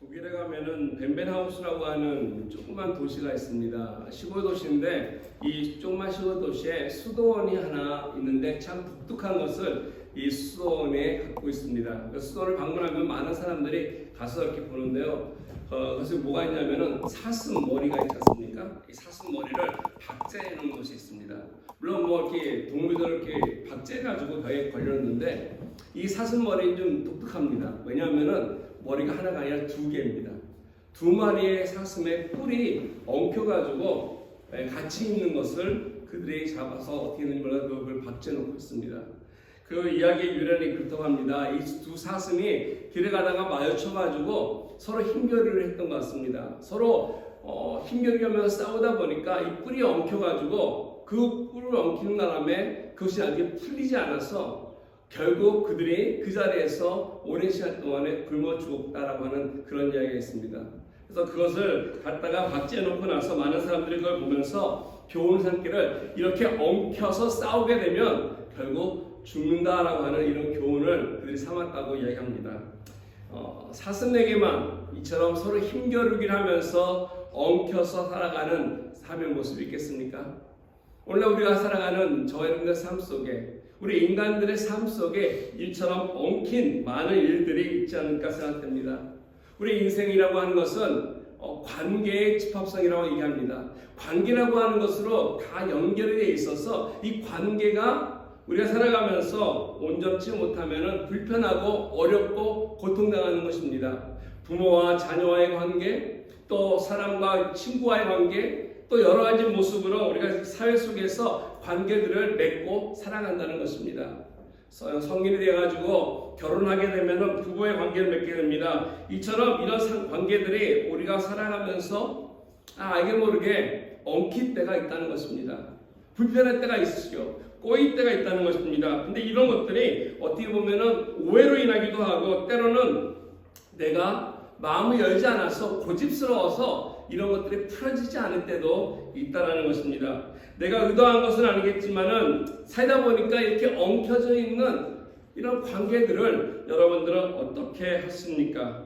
독일에 가면은 벤벤하우스라고 하는 조그만 도시가 있습니다. 시골 도시인데 이 조그만 시골 도시에 수도원이 하나 있는데 참 독특한 것을 이 수도원에 갖고 있습니다. 그 수도원을 방문하면 많은 사람들이 가서 이렇게 보는데요. 그래서 뭐가 있냐면은 사슴머리가 있지 않습니까? 이 사슴머리를 박제해 놓은 곳이 있습니다. 물론 뭐 이렇게 동물들 이렇게 박제해가지고 벽에 걸렸는데 이 사슴머리는 좀 독특합니다. 왜냐하면은 머리가 하나가 아니라 두 개입니다. 두 마리의 사슴의 뿔이 엉켜가지고 같이 있는 것을 그들이 잡아서 어떻게 했는지 몰라도 그걸 박제해놓고 있습니다. 그 이야기의 유래는 그렇다고 합니다. 이 두 사슴이 길에 가다가 마주쳐가지고 서로 힘겨루를 했던 것 같습니다. 서로 힘겨루면서 싸우다 보니까 이 뿔이 엉켜가지고 그 뿔을 엉키는 바람에 그것이 아직 풀리지 않아서 결국 그들이 그 자리에서 오랜 시간 동안에 굶어 죽었다라고 하는 그런 이야기가 있습니다. 그래서 그것을 갖다가 박제해놓고 나서 많은 사람들이 그걸 보면서 교훈을 삼기를 이렇게 엉켜서 싸우게 되면 결국 죽는다라고 하는 이런 교훈을 그들이 삼았다고 이야기합니다. 사슴에게만 이처럼 서로 힘겨루기를 하면서 엉켜서 살아가는 삶의 모습이 있겠습니까? 오늘 우리가 살아가는 저와 여러분의 삶 속에 우리 인간들의 삶 속에 이처럼 엉킨 많은 일들이 있지 않을까 생각됩니다. 우리 인생이라고 하는 것은 관계의 집합성이라고 얘기합니다. 관계라고 하는 것으로 다 연결이 되어 있어서 이 관계가 우리가 살아가면서 온전치 못하면 불편하고 어렵고 고통당하는 것입니다. 부모와 자녀와의 관계, 또 사람과 친구와의 관계, 또 여러 가지 모습으로 우리가 사회 속에서 관계들을 맺고 살아간다는 것입니다. 성인이 되어가지고 결혼하게 되면 부부의 관계를 맺게 됩니다. 이처럼 이런 관계들이 우리가 살아가면서 알게 모르게 엉킬 때가 있다는 것입니다. 불편할 때가 있으시죠. 꼬일 때가 있다는 것입니다. 근데 이런 것들이 어떻게 보면은 오해로 인하기도 하고 때로는 내가 마음을 열지 않아서 고집스러워서 이런 것들이 풀어지지 않을 때도 있다라는 것입니다. 내가 의도한 것은 아니겠지만은 살다 보니까 이렇게 엉켜져 있는 이런 관계들을 여러분들은 어떻게 하십니까?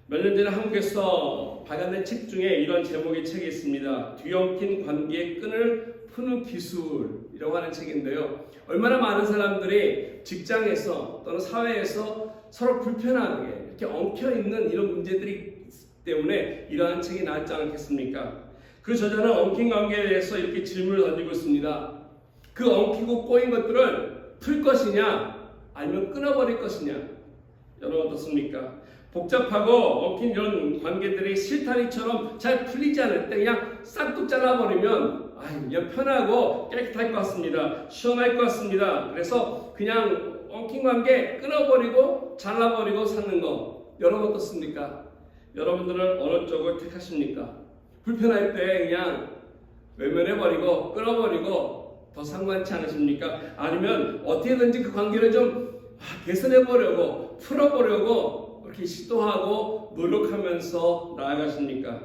몇 년 전에 한국에서 발간된 책 중에 이런 제목의 책이 있습니다. 뒤엉킨 관계의 끈을 푸는 기술이라고 하는 책인데요. 얼마나 많은 사람들이 직장에서 또는 사회에서 서로 불편하게 이렇게 엉켜있는 이런 문제들이 때문에 이러한 책이 나왔지 않겠습니까? 그 저자는 엉킨 관계에 대해서 이렇게 질문을 던지고 있습니다. 그 엉키고 꼬인 것들을 풀 것이냐 아니면 끊어버릴 것이냐? 여러분 어떻습니까? 복잡하고 엉킨 이런 관계들이 실타리처럼 잘 풀리지 않을 때 그냥 싹둑 잘라버리면 그냥 편하고 깨끗할 것 같습니다. 시원할 것 같습니다. 그래서 그냥 엉킨 관계 끊어버리고 잘라버리고 사는 거 여러분 어떻습니까? 여러분들은 어느 쪽을 택하십니까? 불편할 때 그냥 외면해버리고 끊어버리고 더 상관치 않으십니까? 아니면 어떻게든지 그 관계를 좀 개선해보려고 풀어보려고 이렇게 시도하고 노력하면서 나아가십니까?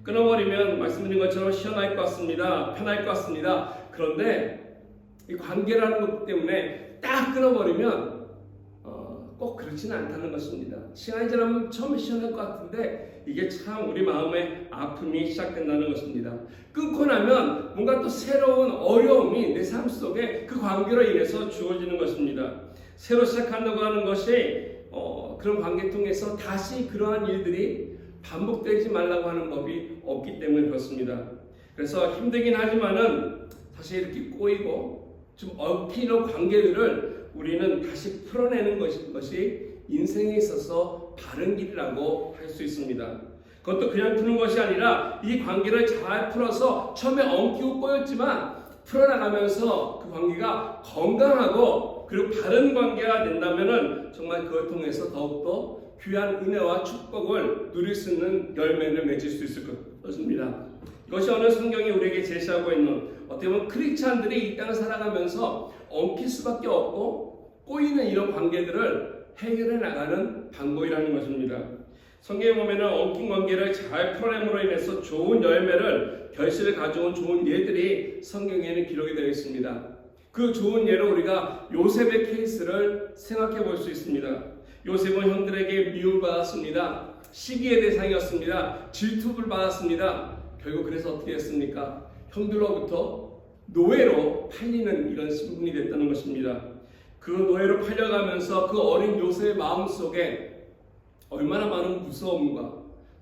끊어버리면 말씀드린 것처럼 시원할 것 같습니다. 편할 것 같습니다. 그런데 이 관계라는 것 때문에 딱 끊어버리면 꼭 그렇지는 않다는 것입니다. 시간이 지나면 처음에 시원할 것 같은데 이게 참 우리 마음의 아픔이 시작된다는 것입니다. 끊고 나면 뭔가 또 새로운 어려움이 내 삶 속에 그 관계로 인해서 주어지는 것입니다. 새로 시작한다고 하는 것이 그런 관계 통해서 다시 그러한 일들이 반복되지 말라고 하는 법이 없기 때문에 그렇습니다. 그래서 힘들긴 하지만은 사실 이렇게 꼬이고 좀 얽히는 관계들을 우리는 다시 풀어내는 것이 인생에 있어서 바른 길이라고 할 수 있습니다. 그것도 그냥 푸는 것이 아니라 이 관계를 잘 풀어서 처음에 엉키고 꼬였지만 풀어나가면서 그 관계가 건강하고 그리고 바른 관계가 된다면은 정말 그걸 통해서 더욱더 귀한 은혜와 축복을 누릴 수 있는 열매를 맺을 수 있을 것입니다. 이것이 오늘 성경이 우리에게 제시하고 있는 어떻게 보면 크리스찬들이 이 땅을 살아가면서 엉킬 수밖에 없고 꼬이는 이런 관계들을 해결해 나가는 방법이라는 것입니다. 성경에 보면 엉킨 관계를 잘 풀어냄으로 인해서 좋은 열매를 결실을 가져온 좋은 예들이 성경에는 기록이 되어 있습니다. 그 좋은 예로 우리가 요셉의 케이스를 생각해 볼 수 있습니다. 요셉은 형들에게 미움을 받았습니다. 시기의 대상이었습니다. 질투를 받았습니다. 결국 그래서 어떻게 했습니까? 형들로부터 노예로 팔리는 이런 신분이 됐다는 것입니다. 그 노예로 팔려가면서 그 어린 요셉의 마음속에 얼마나 많은 무서움과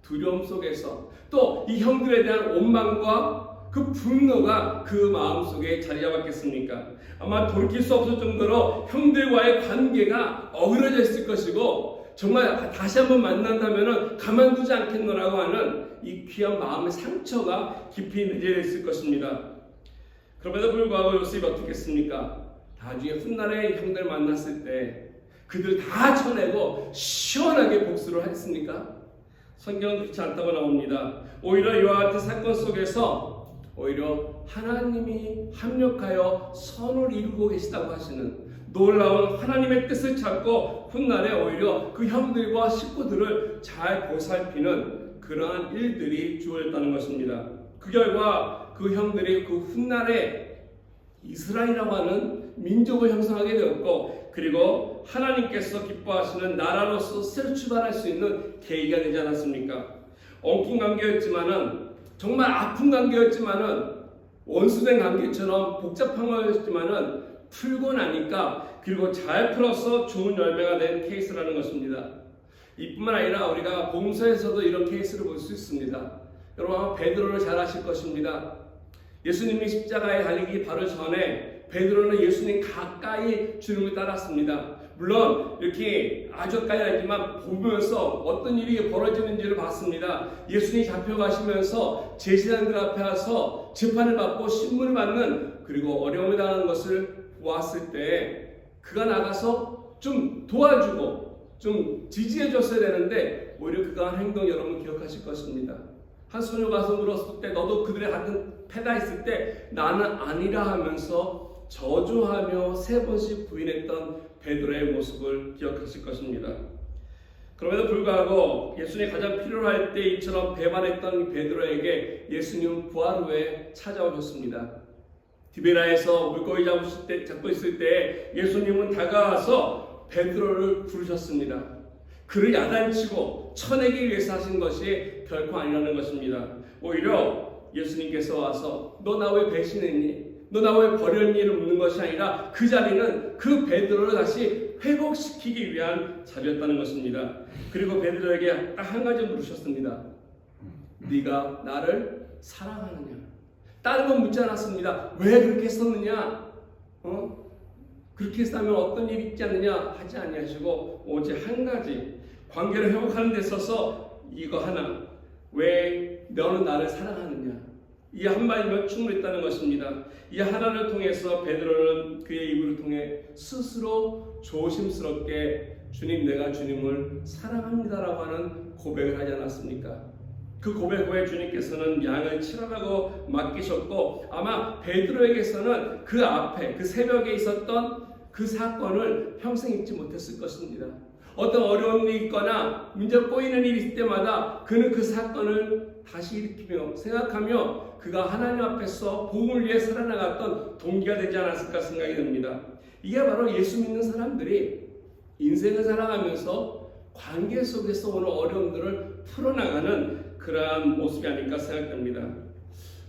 두려움 속에서 또 이 형들에 대한 원망과 그 분노가 그 마음속에 자리 잡았겠습니까? 아마 돌이킬 수 없을 정도로 형들과의 관계가 어그러져 있을 것이고 정말 다시 한번 만난다면 가만두지 않겠노라고 하는 이 귀한 마음의 상처가 깊이 내재되어 있을 것입니다. 그럼에도 불구하고 요셉이 어떻게 했습니까? 나중에 훗날에 형들 만났을 때 그들 다 쳐내고 시원하게 복수를 했습니까? 성경은 그렇지 않다고 나옵니다. 오히려 이와 같은 사건 속에서 오히려 하나님이 합력하여 선을 이루고 계시다고 하시는 놀라운 하나님의 뜻을 찾고 훗날에 오히려 그 형들과 식구들을 잘 보살피는 그러한 일들이 주어졌다는 것입니다. 그 결과 그 형들이 그 훗날에 이스라엘이라고 하는 민족을 형성하게 되었고 그리고 하나님께서 기뻐하시는 나라로서 새로 출발할 수 있는 계기가 되지 않았습니까? 엉킨 관계였지만은 정말 아픈 관계였지만은 원수된 관계처럼 복잡한 거였지만은 풀고 나니까 그리고 잘 풀어서 좋은 열매가 된 케이스라는 것입니다. 이뿐만 아니라 우리가 복음서에서도 이런 케이스를 볼 수 있습니다. 여러분 아마 베드로를 잘 아실 것입니다. 예수님이 십자가에 달리기 바로 전에 베드로는 예수님 가까이 주님을 따랐습니다. 물론 이렇게 아주 가까이 아니지만 보면서 어떤 일이 벌어지는지를 봤습니다. 예수님이 잡혀가시면서 제사장들 앞에 와서 재판을 받고 신문을 받는 그리고 어려움을 당하는 것을 보았을 때 그가 나가서 좀 도와주고 좀 지지해 줬어야 되는데 오히려 그가 한 행동 여러분 기억하실 것입니다. 한 소녀가 가서 물었을 때 너도 그들의 같은 패다 했을 때 나는 아니라 하면서 저주하며 3번씩 부인했던 베드로의 모습을 기억하실 것입니다. 그럼에도 불구하고 예수님이 가장 필요할 때 이처럼 배반했던 베드로에게 예수님은 부활 후에 찾아오셨습니다. 디베라에서 물고기 잡고 있을 때 예수님은 다가와서 베드로를 부르셨습니다. 그를 야단치고 쳐내기 위해서 하신 것이 결코 아니라는 것입니다. 오히려 예수님께서 와서 너 나 왜 배신했니? 너 나 왜 버렸니?를 묻는 것이 아니라 그 자리는 그 베드로를 다시 회복시키기 위한 자리였다는 것입니다. 그리고 베드로에게 딱 한 가지 물으셨습니다. 네가 나를 사랑하느냐? 다른 건 묻지 않았습니다. 왜 그렇게 했었느냐? 그렇게 했다면 어떤 일이 있지 않느냐 하지 아니하시고 오직 한 가지 관계를 회복하는 데 있어서 이거 하나 왜 너는 나를 사랑하느냐 이 한마디면 충분했다는 것입니다. 이 하나를 통해서 베드로는 그의 입을 통해 스스로 조심스럽게 주님 내가 주님을 사랑합니다라고 하는 고백을 하지 않았습니까? 그 고백 후에 주님께서는 양을 치러라고 맡기셨고 아마 베드로에게서는 그 앞에 그 새벽에 있었던 그 사건을 평생 잊지 못했을 것입니다. 어떤 어려운 일이 있거나 문제가 꼬이는 일이 있을 때마다 그는 그 사건을 다시 일으키며 생각하며 그가 하나님 앞에서 복음을 위해 살아나갔던 동기가 되지 않았을까 생각이 듭니다. 이게 바로 예수 믿는 사람들이 인생을 살아가면서 관계 속에서 오는 어려움들을 풀어나가는 그러한 모습이 아닐까 생각됩니다.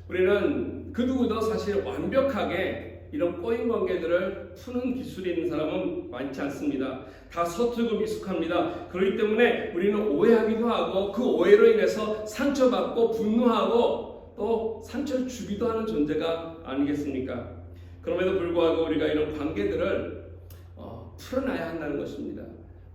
우리는 그 누구도 사실 완벽하게 이런 꼬인 관계들을 푸는 기술이 있는 사람은 많지 않습니다. 다 서툴고 미숙합니다. 그렇기 때문에 우리는 오해하기도 하고 그 오해로 인해서 상처받고 분노하고 또 상처를 주기도 하는 존재가 아니겠습니까? 그럼에도 불구하고 우리가 이런 관계들을 풀어놔야 한다는 것입니다.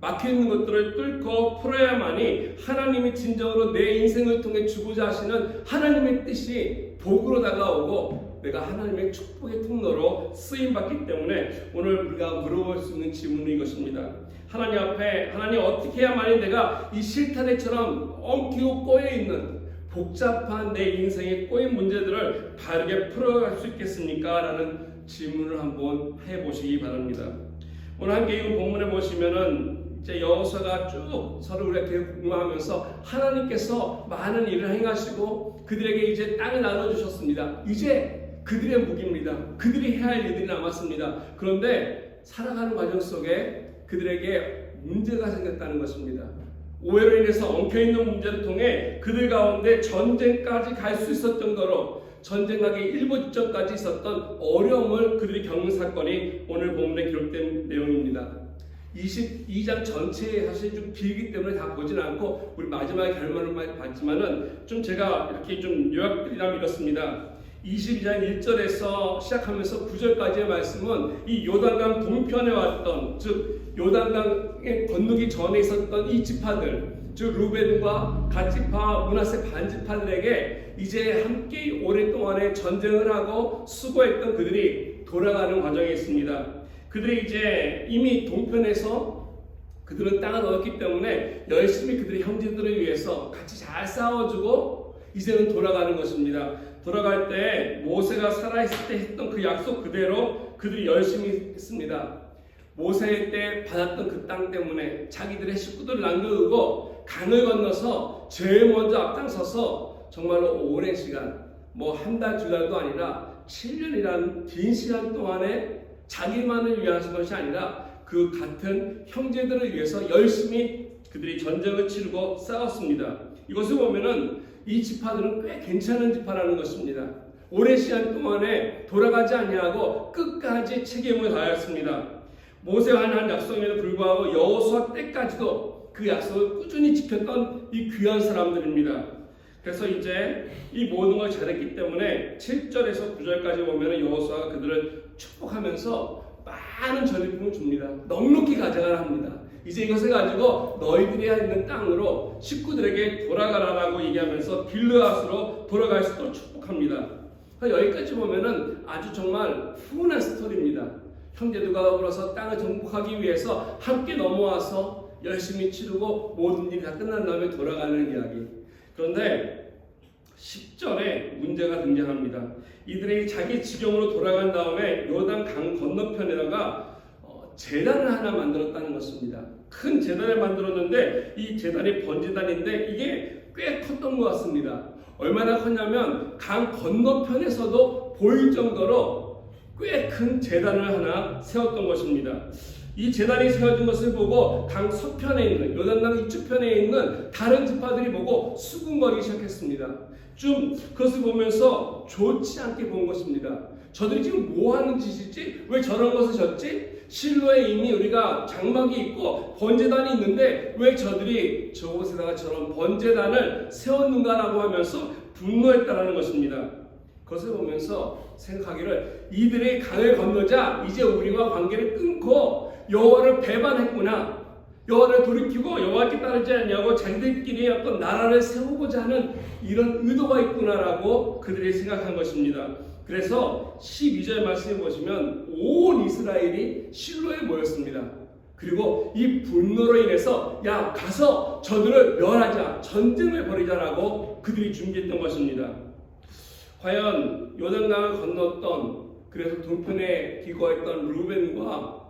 막혀있는 것들을 뚫고 풀어야만이 하나님이 진정으로 내 인생을 통해 주고자 하시는 하나님의 뜻이 복으로 다가오고 내가 하나님의 축복의 통로로 쓰임받기 때문에 오늘 우리가 물어볼 수 있는 질문은 이것입니다. 하나님 앞에 하나님 어떻게 해야만이 내가 이 실타래처럼 엉키고 꼬여있는 복잡한 내 인생의 꼬인 문제들을 바르게 풀어갈 수 있겠습니까? 라는 질문을 한번 해보시기 바랍니다. 오늘 함께 이 본문에 보시면은 이제 여호수아가 쭉 서로 우리에게 공유하면서 하나님께서 많은 일을 행하시고 그들에게 이제 땅을 나눠주셨습니다. 이제 그들의 무기입니다. 그들이 해야 할 일들이 남았습니다. 그런데 살아가는 과정 속에 그들에게 문제가 생겼다는 것입니다. 오해로 인해서 엉켜있는 문제를 통해 그들 가운데 전쟁까지 갈 수 있을 정도로 전쟁하기 일부 직전까지 있었던 어려움을 그들이 겪는 사건이 오늘 본문에 기록된 내용입니다. 22장 전체에 사실 좀 길기 때문에 다 보진 않고 우리 마지막에 결말을 봤지만은 좀 제가 이렇게 좀 요약드리자면 이렇습니다. 22장 1절에서 시작하면서 9절까지의 말씀은 이 요단강 동편에 왔던, 즉 요단강에 건너기 전에 있었던 이 지파들, 즉 루벤과 갓지파, 므낫세 반지파들에게 이제 함께 오랫동안에 전쟁을 하고 수고했던 그들이 돌아가는 과정에 있습니다. 그들이 이제 이미 동편에서 그들은 땅을 얻었기 때문에 열심히 그들의 형제들을 위해서 같이 잘 싸워주고 이제는 돌아가는 것입니다. 돌아갈 때 모세가 살아있을 때 했던 그 약속 그대로 그들이 열심히 했습니다. 모세 때 받았던 그 땅 때문에 자기들의 식구들을 남겨두고 강을 건너서 제일 먼저 앞장서서 정말로 오랜 시간, 뭐 한 달, 두 달도 아니라 7년이라는 긴 시간 동안에 자기만을 위한 것이 아니라 그 같은 형제들을 위해서 열심히 그들이 전쟁을 치르고 싸웠습니다. 이것을 보면은 이 지파들은 꽤 괜찮은 지파라는 것입니다. 오랜 시간 동안에 돌아가지 아니하고 끝까지 책임을 다하였습니다. 모세와 한 약속에도 불구하고 여호수아 때까지도 그 약속을 꾸준히 지켰던 이 귀한 사람들입니다. 그래서 이제 이 모든 걸 잘했기 때문에 7절에서 9절까지 보면 여호수아가 그들을 축복하면서 많은 전리품을 줍니다. 넉넉히 가져가라 합니다. 이제 이것을 가지고 너희들이 있는 땅으로 식구들에게 돌아가라라고 얘기하면서 길르앗으로 돌아갈 수 있도록 축복합니다. 여기까지 보면은 아주 정말 훈훈한 스토리입니다. 형제들과 더불어서 땅을 정복하기 위해서 함께 넘어와서 열심히 치르고 모든 일이 다 끝난 다음에 돌아가는 이야기. 그런데 10절에 문제가 등장합니다. 이들이 자기 지경으로 돌아간 다음에 요단 강 건너편에다가 제단을 하나 만들었다는 것입니다. 큰 제단을 만들었는데 이 제단이 번제단인데 이게 꽤 컸던 것 같습니다. 얼마나 컸냐면 강 건너편에서도 보일 정도로 꽤 큰 제단을 하나 세웠던 것입니다. 이 제단이 세워진 것을 보고 강 서편에 있는 요단강 이쪽편에 있는 다른 지파들이 보고 수군거리기 시작했습니다. 좀 그것을 보면서 좋지 않게 본 것입니다. 저들이 지금 뭐 하는 짓이지? 왜 저런 것을 졌지? 실로에 이미 우리가 장막이 있고 번제단이 있는데 왜 저들이 저곳에다가 저런 번제단을 세웠는가라고 하면서 분노했다라는 것입니다. 그것을 보면서 생각하기를 이들이 강을 건너자 이제 우리와 관계를 끊고 여호와를 배반했구나. 여호와를 돌이키고 여호와께 따르지 않냐고 자기들끼리 어떤 나라를 세우고자 하는 이런 의도가 있구나라고 그들이 생각한 것입니다. 그래서 12절 말씀에 보시면 온 이스라엘이 실로에 모였습니다. 그리고 이 분노로 인해서 야 가서 저들을 멸하자, 전쟁을 벌이자라고 그들이 준비했던 것입니다. 과연 요단강을 건넜던 그래서 동편에 기거했던 루벤과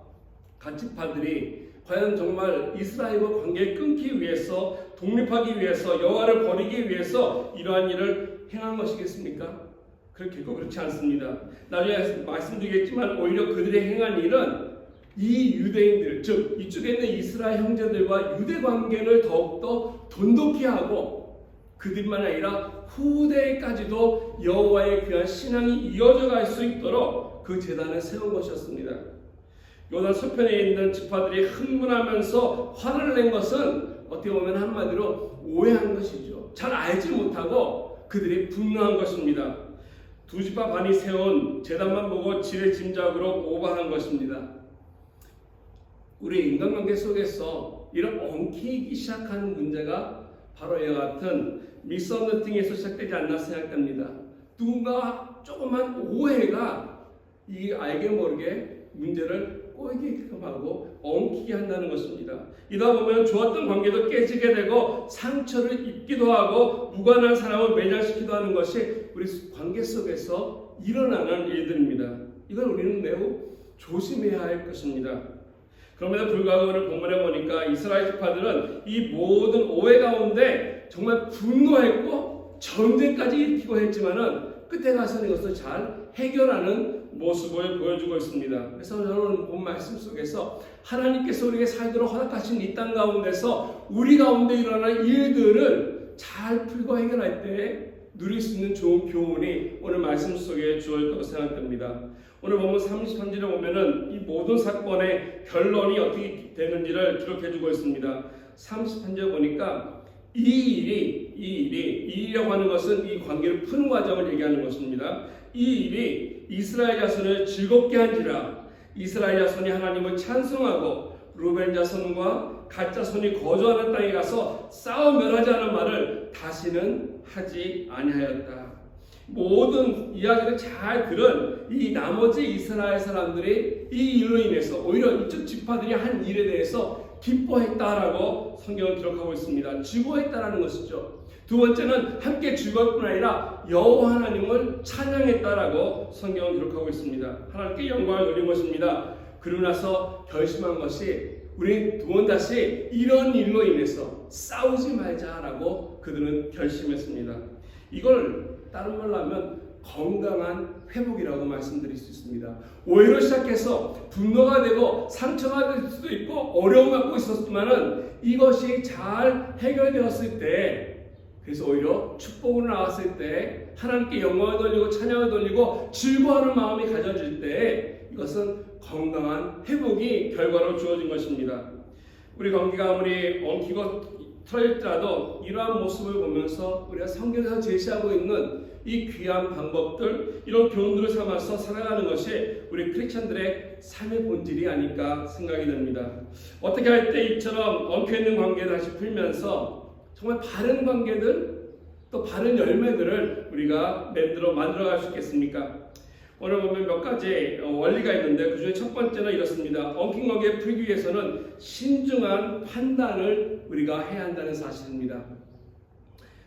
갓지파들이 과연 정말 이스라엘과 관계를 끊기 위해서 독립하기 위해서 여호와를 버리기 위해서 이러한 일을 행한 것이겠습니까? 결코 그렇지 않습니다. 나중에 말씀드리겠지만 오히려 그들이 행한 일은 이 유대인들, 즉 이쪽에 있는 이스라엘 형제들과 유대 관계를 더욱더 돈독히 하고 그들만 아니라 후대까지도 여호와의 귀한 신앙이 이어져 갈 수 있도록 그 제단을 세운 것이었습니다. 요단 서편에 있는 지파들이 흥분하면서 화를 낸 것은 어떻게 보면 한마디로 오해한 것이죠. 잘 알지 못하고 그들이 분노한 것입니다. 두 지파 반이 세운 제단만 보고 지레 짐작으로 오버한 것입니다. 우리 인간관계 속에서 이런 엉키기 시작하는 문제가 바로 이와 같은 미스언더스탠딩에서 시작되지 않나 생각됩니다. 누군가 조그만 오해가 이 알게 모르게 문제를 꼬이게끔 하고 엉키게 한다는 것입니다. 이다 보면 좋았던 관계도 깨지게 되고 상처를 입기도 하고 무관한 사람을 매장시키기도 하는 것이 우리 관계 속에서 일어나는 일들입니다. 이걸 우리는 매우 조심해야 할 것입니다. 그럼에도 불구하고 오늘 본문에 보니까 이스라엘 지파들은 이 모든 오해 가운데 정말 분노했고 전쟁까지 일으키고 했지만은 끝에 가서는 이것을 잘 해결하는 모습을 보여주고 있습니다. 그래서 저는 본 말씀 속에서 하나님께서 우리에게 살도록 허락하신 이 땅 가운데서 우리 가운데 일어나는 일들을 잘 풀고 해결할 때 누릴 수 있는 좋은 교훈이 오늘 말씀 속에 주어졌다고 생각됩니다. 오늘 보면 33절에 보면은 이 모든 사건의 결론이 어떻게 되는지를 기록해주고 있습니다. 33절 보니까 이 일이라고 하는 것은 이 관계를 푸는 과정을 얘기하는 것입니다. 이 일이 이스라엘 자손을 즐겁게 한지라. 이스라엘 자손이 하나님을 찬송하고 루벤 자손과 갓 자손이 거주하는 땅에 가서 싸워 멸하지 않은 말을 다시는 하지 아니하였다. 모든 이야기를 잘 들은 이 나머지 이스라엘 사람들이 이 일로 인해서 오히려 이쪽 지파들이 한 일에 대해서 기뻐했다라고 성경은 기록하고 있습니다. 즐거워했다라는 것이죠. 두 번째는 함께 즐거울 뿐 아니라 여호와 하나님을 찬양했다라고 성경은 기록하고 있습니다. 하나님께 영광을 돌린 것입니다. 그러고 나서 결심한 것이 우리 두 번 다시 이런 일로 인해서 싸우지 말자라고 그들은 결심했습니다. 이걸 다른 말로 하면 건강한 회복이라고 말씀드릴 수 있습니다. 오해로 시작해서 분노가 되고 상처가 될 수도 있고 어려움을 갖고 있었지만은 이것이 잘 해결되었을 때, 그래서 오히려 축복으로 나왔을 때 하나님께 영광을 돌리고 찬양을 돌리고 즐거워하는 마음이 가져질 때 이것은 건강한 회복이 결과로 주어진 것입니다. 우리 관계가 아무리 엉키고 틀어질지라도 이러한 모습을 보면서 우리가 성경에서 제시하고 있는 이 귀한 방법들, 이런 교훈들을 삼아서 살아가는 것이 우리 크리스천들의 삶의 본질이 아닐까 생각이 듭니다. 어떻게 할 때 이처럼 엉켜있는 관계를 다시 풀면서 정말 바른 관계들, 또 바른 열매들을 우리가 만들어갈 수 있겠습니까? 오늘 보면 몇 가지 원리가 있는데 그 중에 첫 번째는 이렇습니다. 엉킨 관계 풀기 위해서는 신중한 판단을 우리가 해야 한다는 사실입니다.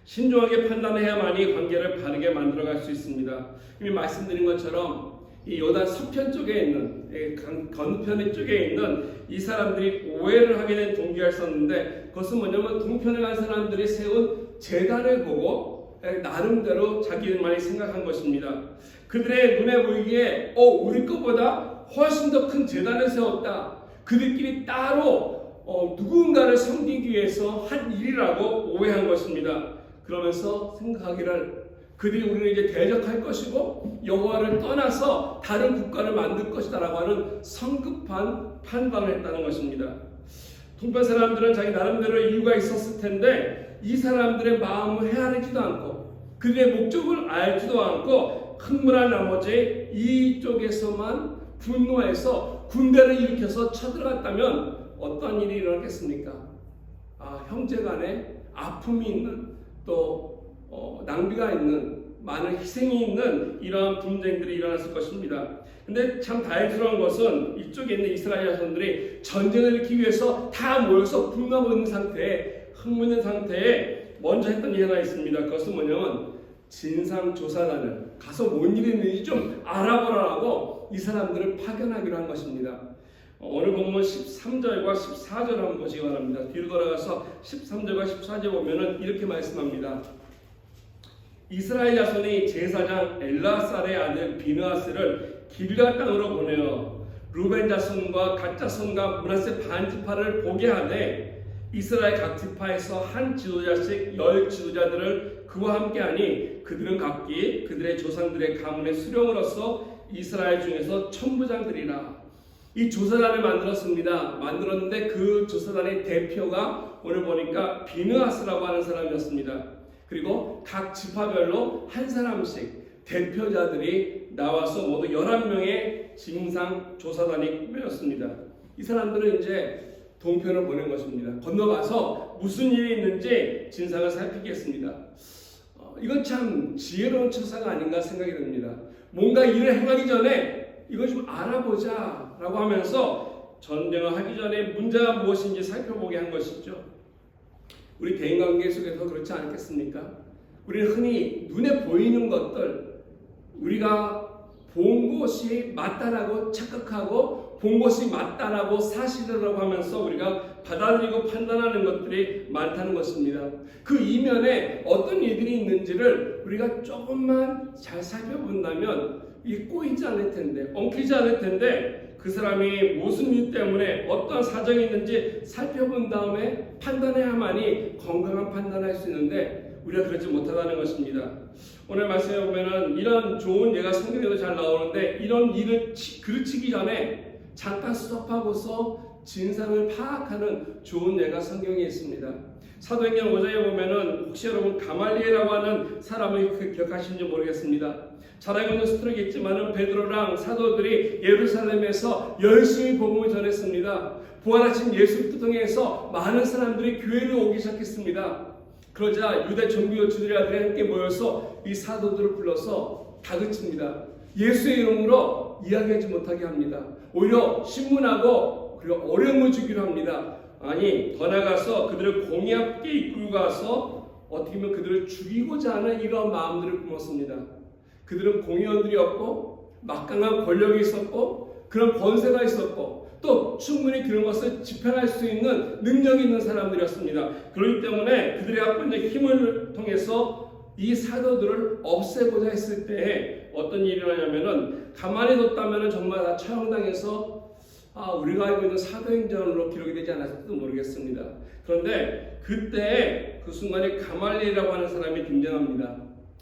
신중하게 판단해야만이 관계를 바르게 만들어갈 수 있습니다. 이미 말씀드린 것처럼 이 요단 서편 쪽에 있는 건편의 쪽에 있는 이 사람들이 오해를 하게 된 동기가 있었는데, 그것은 뭐냐면 동편에 간 사람들이 세운 제단을 보고 나름대로 자기들만이 생각한 것입니다. 그들의 눈에 보이기에 우리 것보다 훨씬 더 큰 제단을 세웠다. 그들끼리 따로 누군가를 섬기기 위해서 한 일이라고 오해한 것입니다. 그러면서 생각하기를 그들이 우리를 이제 대적할 것이고 여호와를 떠나서 다른 국가를 만들 것이다라고 하는 성급한 판단을 했다는 것입니다. 동편 사람들은 자기 나름대로 이유가 있었을 텐데 이 사람들의 마음을 헤아리지도 않고 그들의 목적을 알지도 않고 흥분한 나머지 이쪽에서만 분노해서 군대를 일으켜서 쳐들어갔다면 어떤 일이 일어났겠습니까? 형제간에 아픔이 있는, 또 낭비가 있는, 많은 희생이 있는 이러한 분쟁들이 일어났을 것입니다. 근데 참 다행스러운 것은 이쪽에 있는 이스라엘 자손들이 전쟁을 일으키기 위해서 다 모여서 분노하고 있는 상태에, 흥분된 상태에 먼저 했던 일이 하나 있습니다. 그것은 뭐냐면 진상조사단을 가서 뭔 일이 있는지 좀 알아보라고 이 사람들을 파견하기로 한 것입니다. 오늘 본문 13절과 14절 한번 보시기 바랍니다. 뒤로 돌아가서 13절과 14절 보면은 이렇게 말씀합니다. 이스라엘 자손이 제사장 엘라살의 아들 비느하스를 길가 땅으로 보내어 루벤 자손과 갓 자손과 므낫세 반 지파를 보게 하되 이스라엘 각 지파에서 한 지도자씩 10 지도자들을 그와 함께하니 그들은 각기 그들의 조상들의 가문의 수령으로서 이스라엘 중에서 천부장들이라. 이 조사단을 만들었는데 그 조사단의 대표가 오늘 보니까 비느하스라고 하는 사람이었습니다. 그리고 각 지파별로 한 사람씩 대표자들이 나와서 모두 11명의 진상 조사단이 꾸며졌습니다. 이 사람들은 이제 동편을 보낸 것입니다. 건너가서 무슨 일이 있는지 진상을 살피겠습니다. 이건 참 지혜로운 처사가 아닌가 생각이 듭니다. 뭔가 일을 행하기 전에 이걸 좀 알아보자 라고 하면서 전쟁을 하기 전에 문제가 무엇인지 살펴보게 한 것이죠. 우리 대인관계 속에서 그렇지 않겠습니까? 우리는 흔히 눈에 보이는 것들, 우리가 본 것이 맞다라고 착각하고 본 것이 맞다라고 사실이라고 하면서 우리가 받아들이고 판단하는 것들이 많다는 것입니다. 그 이면에 어떤 일들이 있는지를 우리가 조금만 잘 살펴본다면 이게 꼬이지 않을 텐데, 엉키지 않을 텐데 그 사람이 무슨 이유 때문에 어떤 사정이 있는지 살펴본 다음에 판단해야만이 건강한 판단을 할 수 있는데 우리가 그렇지 못하다는 것입니다. 오늘 말씀에 보면은 이런 좋은 예가 성경에도 잘 나오는데 이런 일을 그르치기 전에 잠깐 스톱하고서 진상을 파악하는 좋은 예가 성경에 있습니다. 사도행전 5장에 보면은 혹시 여러분 가말리엘이라고 하는 사람을 기억하시는지 모르겠습니다. 잘 알고 있는 스토리겠지만은 베드로랑 사도들이 예루살렘에서 열심히 복음을 전했습니다. 부활하신 예수를 통해서 많은 사람들이 교회로 오기 시작했습니다. 그러자 유대 종교 지도자들이 함께 모여서 이 사도들을 불러서 다그칩니다. 예수의 이름으로 이야기하지 못하게 합니다. 오히려 신문하고 그리고 어려움을 주기로 합니다. 아니 더 나아가서 그들을 공의 앞에 이끌고 가서 어떻게 보면 그들을 죽이고자 하는 이런 마음들을 품었습니다. 그들은 공의원들이었고 막강한 권력이 있었고 그런 권세가 있었고 또 충분히 그런 것을 집행할 수 있는 능력이 있는 사람들이었습니다. 그렇기 때문에 그들이 갖고 있는 힘을 통해서 이 사도들을 없애고자 했을 때 어떤 일이 일어나냐면은 가만히 뒀다면 정말 다 처형당해서 우리가 알고 있는 사도행전으로 기록이 되지 않았을지도 모르겠습니다. 그런데 그때 그 순간에 가말리엘이라고 하는 사람이 등장합니다.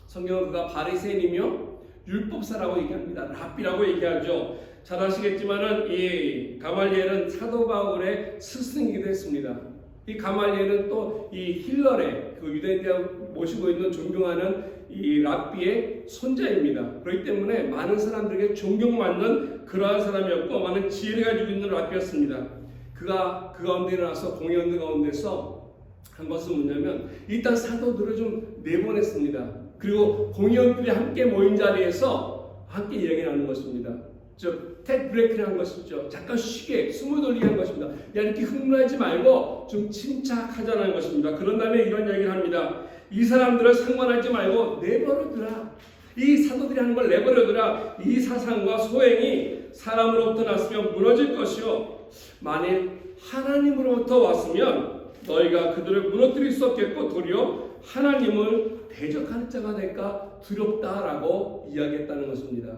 성경은 그가 바리새인이며 율법사라고 얘기합니다. 랍비라고 얘기하죠. 잘 아시겠지만은 이 가말리엘은 사도 바울의 스승이기도 했습니다. 이 가말리엘은 또 이 힐러의 그 유대인들이 모시고 있는 존경하는 이 랍비의 손자입니다. 그렇기 때문에 많은 사람들에게 존경받는 그러한 사람이었고 많은 지혜를 가지고 있는 랍비였습니다. 그가 그 가운데 일어나서 공회원들 가운데서 한 것은 뭐냐면 일단 사도들을 좀 내보냈습니다. 그리고 공회원들이 함께 모인 자리에서 함께 이야기 나누는 것입니다. 즉 택 브레이크를 한 것이죠. 잠깐 쉬게 숨을 돌리게 한 것입니다. 야 이렇게 흥분하지 말고 좀 침착하자는 것입니다. 그런 다음에 이런 이야기를 합니다. 이 사람들을 상관하지 말고 내버려두라. 이 사도들이 하는 걸 내버려두라. 이 사상과 소행이 사람으로부터 났으면 무너질 것이요 만일 하나님으로부터 왔으면 너희가 그들을 무너뜨릴 수 없겠고 도리어 하나님을 대적하는 자가 될까 두렵다라고 이야기했다는 것입니다.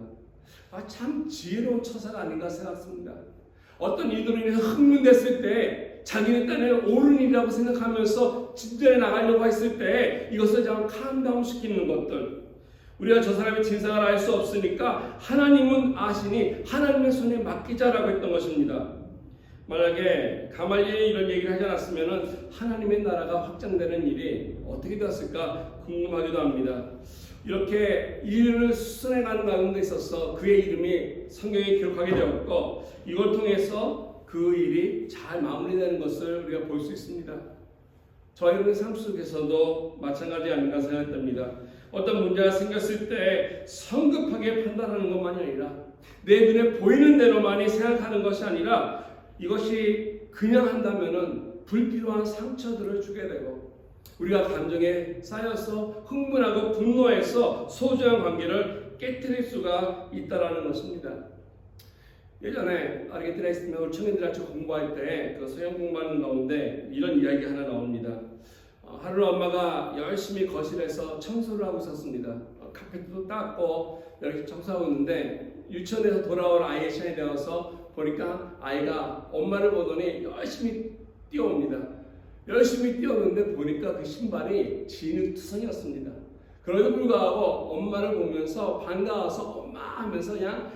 참 지혜로운 처사가 아닌가 생각합니다. 어떤 이들로 인해서 흥분됐을 때 자기네 딴에 옳은 일이라고 생각하면서 진전해 나가려고 했을 때 이것을 좀 캄다운 시키는 것들, 우리가 저 사람의 진상을 알 수 없으니까 하나님은 아시니 하나님의 손에 맡기자라고 했던 것입니다. 만약에 가말리엘이 이런 얘기를 하지 않았으면 하나님의 나라가 확장되는 일이 어떻게 되었을까 궁금하기도 합니다. 이렇게 일을 수행하는 가운데 있어서 그의 이름이 성경에 기록하게 되었고 이걸 통해서 그 일이 잘 마무리되는 것을 우리가 볼 수 있습니다. 저희의 삶 속에서도 마찬가지 아닌가 생각됩니다. 어떤 문제가 생겼을 때 성급하게 판단하는 것만이 아니라 내 눈에 보이는 대로만이 생각하는 것이 아니라 이것이 그냥 한다면은 불필요한 상처들을 주게 되고 우리가 감정에 쌓여서 흥분하고 분노해서 소중한 관계를 깨뜨릴 수가 있다라는 것입니다. 예전에 아르헨티나에 있으면 우리 청년들 같이 공부할 때 그 서양 공부하는 가운데 이런 이야기 하나 나옵니다. 하루 엄마가 열심히 거실에서 청소를 하고 있었습니다. 카펫도 닦고 이렇게 청소하고 있는데 유치원에서 돌아올 아이의 시간이 되어서 보니까 아이가 엄마를 보더니 열심히 뛰어옵니다. 열심히 뛰었는데 보니까 그 신발이 진흙투성이었습니다. 그럼에도 불구하고 엄마를 보면서 반가워서 엄마 하면서 그냥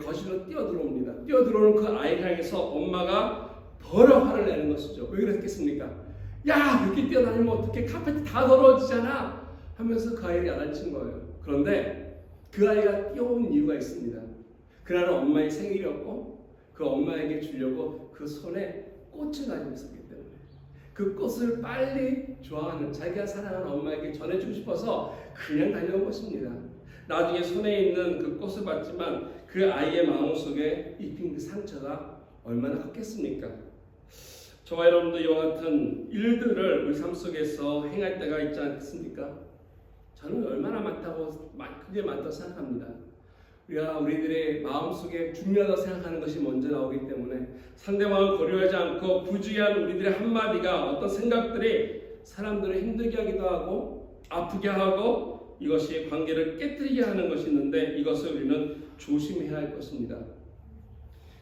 거실로 뛰어들어옵니다. 뛰어들어오는 그 아이를 향해서 엄마가 더러 화를 내는 것이죠. 왜 그랬겠습니까? 야 이렇게 뛰어다니면 어떻게 카펫이 다 더러워지잖아 하면서 그 아이를 야단친 거예요. 그런데 그 아이가 뛰어온 이유가 있습니다. 그날은 엄마의 생일이었고 그 엄마에게 주려고 그 손에 꽃을 가지고 있었기 때문에 그 꽃을 빨리 좋아하는 자기가 사랑하는 엄마에게 전해주고 싶어서 그냥 달려온 것입니다. 나중에 손에 있는 그 꽃을 봤지만 그 아이의 마음속에 입힌 그 상처가 얼마나 컸겠습니까? 저와 여러분도 이와 같은 일들을 우리 삶 속에서 행할 때가 있지 않습니까? 저는 얼마나 그게 많다고 생각합니다. 우리들의 마음속에 중요하다고 생각하는 것이 먼저 나오기 때문에 상대방을 고려하지 않고 부주의한 우리들의 한마디가 어떤 생각들이 사람들을 힘들게 하기도 하고 아프게 하고 이것이 관계를 깨뜨리게 하는 것이 있는데 이것을 우리는 조심해야 할 것입니다.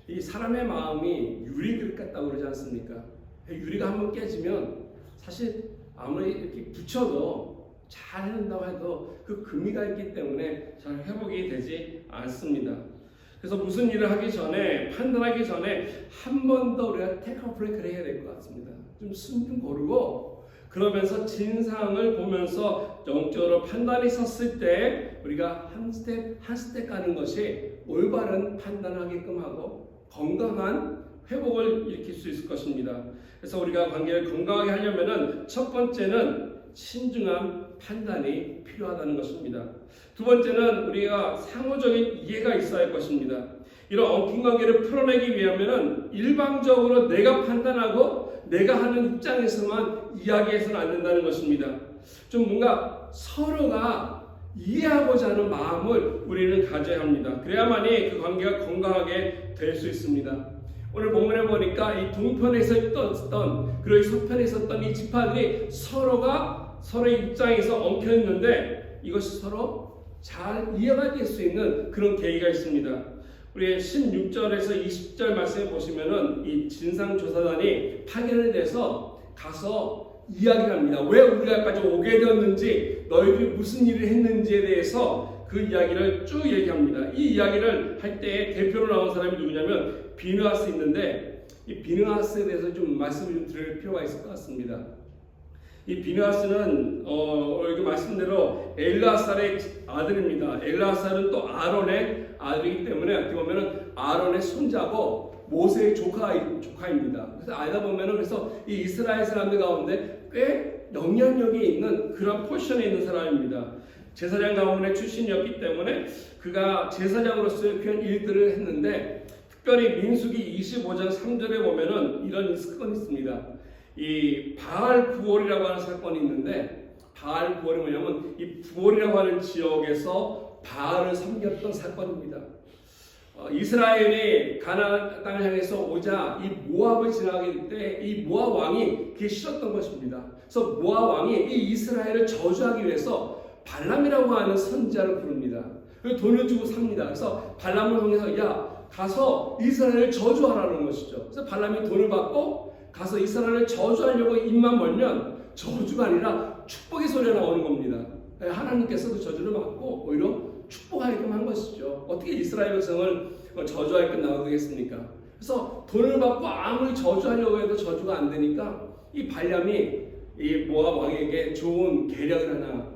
이 사람의 마음이 유리그릇 같다고 그러지 않습니까? 유리가 한번 깨지면 사실 아무리 이렇게 붙여도 잘 해낸다고 해도 그 금이가 있기 때문에 잘 회복이 되지 않습니다. 그래서 무슨 일을 하기 전에, 판단하기 전에 한 번 더 우리가 테이크 브레이크를 해야 될 것 같습니다. 좀 숨 좀 고르고 그러면서 진상을 보면서 영적으로 판단이 섰을 때 우리가 한 스텝 가는 것이 올바른 판단하게끔 하고 건강한 회복을 일으킬 수 있을 것입니다. 그래서 우리가 관계를 건강하게 하려면은 첫 번째는 신중한 판단이 필요하다는 것입니다. 두 번째는 우리가 상호적인 이해가 있어야 할 것입니다. 이런 엉킨 관계를 풀어내기 위하면은 일방적으로 내가 판단하고 내가 하는 입장에서만 이야기해서는 안 된다는 것입니다. 좀 뭔가 서로가 이해하고자 하는 마음을 우리는 가져야 합니다. 그래야만이 그 관계가 건강하게 될 수 있습니다. 오늘 본문에 보니까 이 동편에서 있었던 그리고 이 서편에 있었던 이 지파들이 서로가 서로의 입장에서 엉켰는데 이것이 서로 잘 이해가 될 수 있는 그런 계기가 있습니다. 우리 16절에서 20절 말씀에 보시면은 이 진상조사단이 파견에 대해서 가서 이야기를 합니다. 왜 우리가까지 오게 되었는지, 너희들이 무슨 일을 했는지에 대해서 그 이야기를 쭉 얘기합니다. 이 이야기를 할 때 대표로 나온 사람이 누구냐면 비느하스 있는데 이 비느하스에 대해서 좀 말씀을 좀 드릴 필요가 있을 것 같습니다. 이 비느하스는 여기 말씀대로 엘르아살의 아들입니다. 엘르아살은 또 아론의 아들이기 때문에 어떻게 보면은 아론의 손자고 모세의 조카입니다. 그래서 알다 보면은 그래서 이 이스라엘 사람들 가운데 꽤 영향력이 있는 그런 포지션에 있는 사람입니다. 제사장 가문의 출신이었기 때문에 그가 제사장으로서의 그런 일들을 했는데 특별히 민수기 25장 3절에 보면은 이런 사건이 있습니다. 이 바알 부올이라고 하는 사건이 있는데 바알 부올이 뭐냐면 이 부올이라고 하는 지역에서 바알을 섬겼던 사건입니다. 이스라엘이 가나안 땅을 향해서 오자 이 모압을 지나갈 때 이 모압 왕이 그게 싫었던 것입니다. 그래서 모압 왕이 이 이스라엘을 저주하기 위해서 발람이라고 하는 선지자를 부릅니다. 그리고 돈을 주고 삽니다. 그래서 발람을 통해서 야 가서 이스라엘을 저주하라는 것이죠. 그래서 발람이 돈을 받고 가서 이스라엘을 저주하려고 입만 멀면 저주가 아니라 축복의 소리가 나오는 겁니다. 하나님께서 그 저주를 막고 오히려 축복하게끔 한 것이죠. 어떻게 이스라엘 백성을 저주하게끔 나오겠습니까? 그래서 돈을 받고 아무리 저주하려고 해도 저주가 안 되니까 이 발람이 이 모압 왕에게 좋은 계략을 하나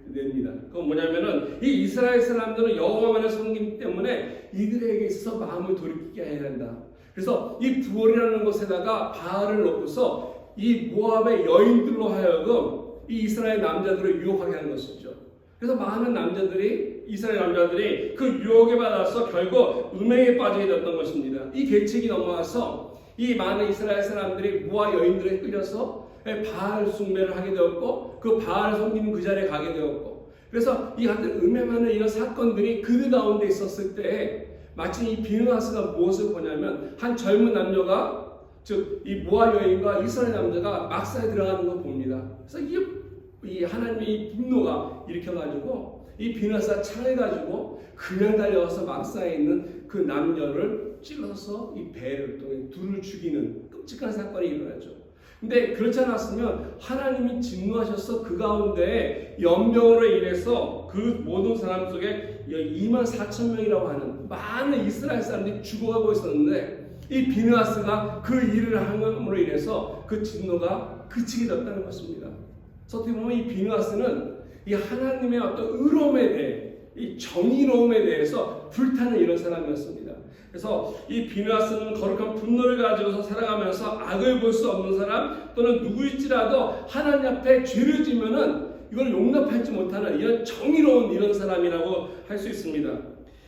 냅니다. 그건 뭐냐면은 이 이스라엘 사람들은 여호와만을 섬기기 때문에 이들에게 있어서 마음을 돌이키게 해야 한다. 그래서 이 부올이라는 곳에다가 바알을 놓고서 이 모압의 여인들로 하여금 이 이스라엘 남자들을 유혹하게 하는 것이죠. 그래서 많은 남자들이 이스라엘 남자들이 그 유혹에 받아서 결국 음행에 빠지게 됐던 것입니다. 이 계책이 넘어와서 이 많은 이스라엘 사람들이 모압 여인들에 끌려서 바알 숭배를 하게 되었고 그 바알 섬기는 그 자리에 가게 되었고 그래서 이 같은 음행하는 이런 사건들이 그들 가운데 있었을 때 마치 이 비느하스가 무엇을 보냐면 한 젊은 남녀가 즉 이 모압 여인과 이스라엘 남자가 막사에 들어가는 걸 봅니다. 그래서 이 하나님의 분노가 일으켜가지고 이 비느하스가 창을 가지고 그냥 달려와서 막사에 있는 그 남녀를 찔러서 이 배를 통해 둘을 죽이는 끔찍한 사건이 일어나죠. 근데 그렇지 않았으면 하나님이 진노하셔서 그 가운데 연병으로 인해서 그 모든 사람 속에 24,000명이라고 하는 많은 이스라엘 사람들이 죽어가고 있었는데 이 비느하스가 그 일을 함으로 인해서 그 진노가 그치게 됐다는 것입니다. 그래서 어떻게 보면 이 비느하스는 이 하나님의 어떤 의로움에 대해 이 정의로움에 대해서 불타는 이런 사람이었습니다. 그래서 이 비느하스는 거룩한 분노를 가지고서 살아가면서 악을 볼 수 없는 사람 또는 누구일지라도 하나님 앞에 죄를 지면은 이걸 용납하지 못하는 이런 정의로운 이런 사람이라고 할 수 있습니다.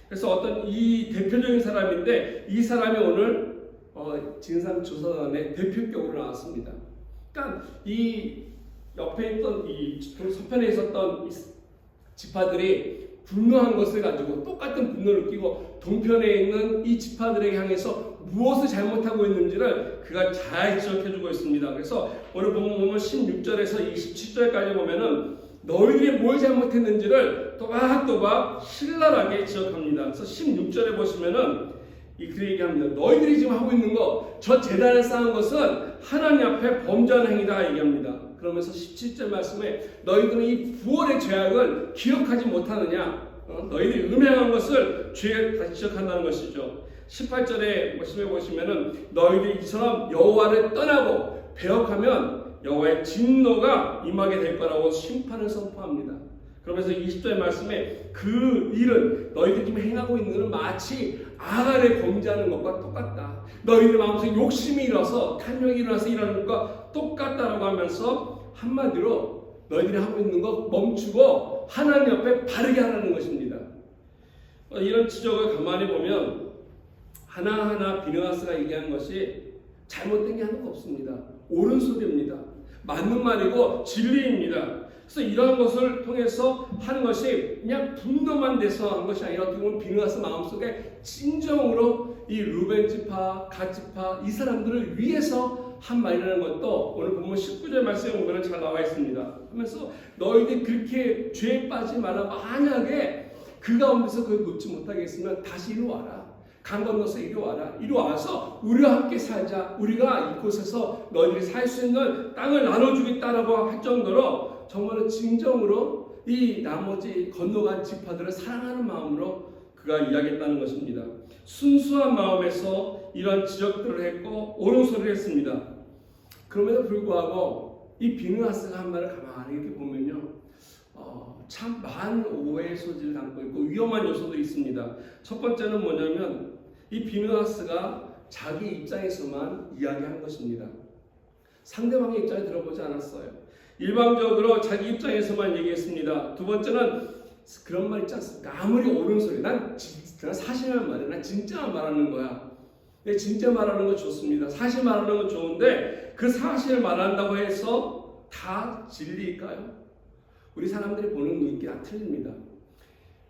그래서 어떤 이 대표적인 사람인데 이 사람이 오늘 진상조사단의 대표격으로 나왔습니다. 그러니까 이 옆에 있던 이 서편에 있었던 이 지파들이 분노한 것을 가지고 똑같은 분노를 느끼고 동편에 있는 이 지파들에게 향해서 무엇을 잘못하고 있는지를 그가 잘 지적해주고 있습니다. 그래서 오늘 보면 16절에서 27절까지 보면은 너희들이 뭘 잘못했는지를 또박또박 신랄하게 지적합니다. 그래서 16절에 보시면은 그 얘기합니다. 너희들이 지금 하고 있는 거, 저 제단을 쌓은 것은 하나님 앞에 범죄하는 행위다 얘기합니다. 그러면서 17절 말씀에 너희들은 이 부활의 죄악을 기억하지 못하느냐, 너희들이 음행한 것을 죄에 다시 지적한다는 것이죠. 18절에 보시면은 너희들이 이처럼 여호와를 떠나고 배역하면 여호와의 진노가 임하게 될 거라고 심판을 선포합니다. 그러면서 20절 말씀에 그 일은 너희들이 지금 행하고 있는 것은 마치 아간에 범죄하는 것과 똑같다. 너희들 마음속에 욕심이 일어서 탐욕이 일어나서 일하는 것과 똑같다라고 하면서 한마디로 너희들이 하고 있는 것 멈추고 하나님 앞에 바르게 하라는 것입니다. 이런 지적을 가만히 보면 하나하나 비느하스가 얘기하는 것이 잘못된 게 하나도 없습니다. 옳은 소리입니다. 맞는 말이고 진리입니다. 그래서 이런 것을 통해서 하는 것이 그냥 분노만 돼서 한 것이 아니라 어떻게 보면 비느하스 마음속에 진정으로 이 루벤 지파, 갓 지파 이 사람들을 위해서 한 말이라는 것도 오늘 보면 19절 말씀에 보면 잘 나와 있습니다. 하면서 너희들이 그렇게 죄에 빠지지 말라. 만약에 그 가운데서 그걸 놓지 못하겠으면 다시 이리 와라. 강 건너서 이리 와라. 이리 와서 우리와 함께 살자. 우리가 이곳에서 너희들이 살 수 있는 땅을 나눠주겠다라고 할 정도로 정말로 진정으로 이 나머지 건너간 지파들을 사랑하는 마음으로 그가 이야기했다는 것입니다. 순수한 마음에서 이런 지적들을 했고 옳은 소리를 했습니다. 그럼에도 불구하고 이 비느하스가 한 말을 가만히 이렇게 보면요, 참 많은 오해의 소지를 담고 있고 위험한 요소들이 있습니다. 첫 번째는 뭐냐면 이 비느하스가 자기 입장에서만 이야기한 것입니다. 상대방의 입장을 들어보지 않았어요. 일방적으로 자기 입장에서만 얘기했습니다. 두 번째는 그런 말 있지 않습니까? 아무리 옳은 소리, 난 사실만 말해, 난 진짜만 말하는 거야. 진짜 말하는 건 좋습니다. 사실 말하는 건 좋은데 그 사실을 말한다고 해서 다 진리일까요? 우리 사람들이 보는 눈이 다 틀립니다.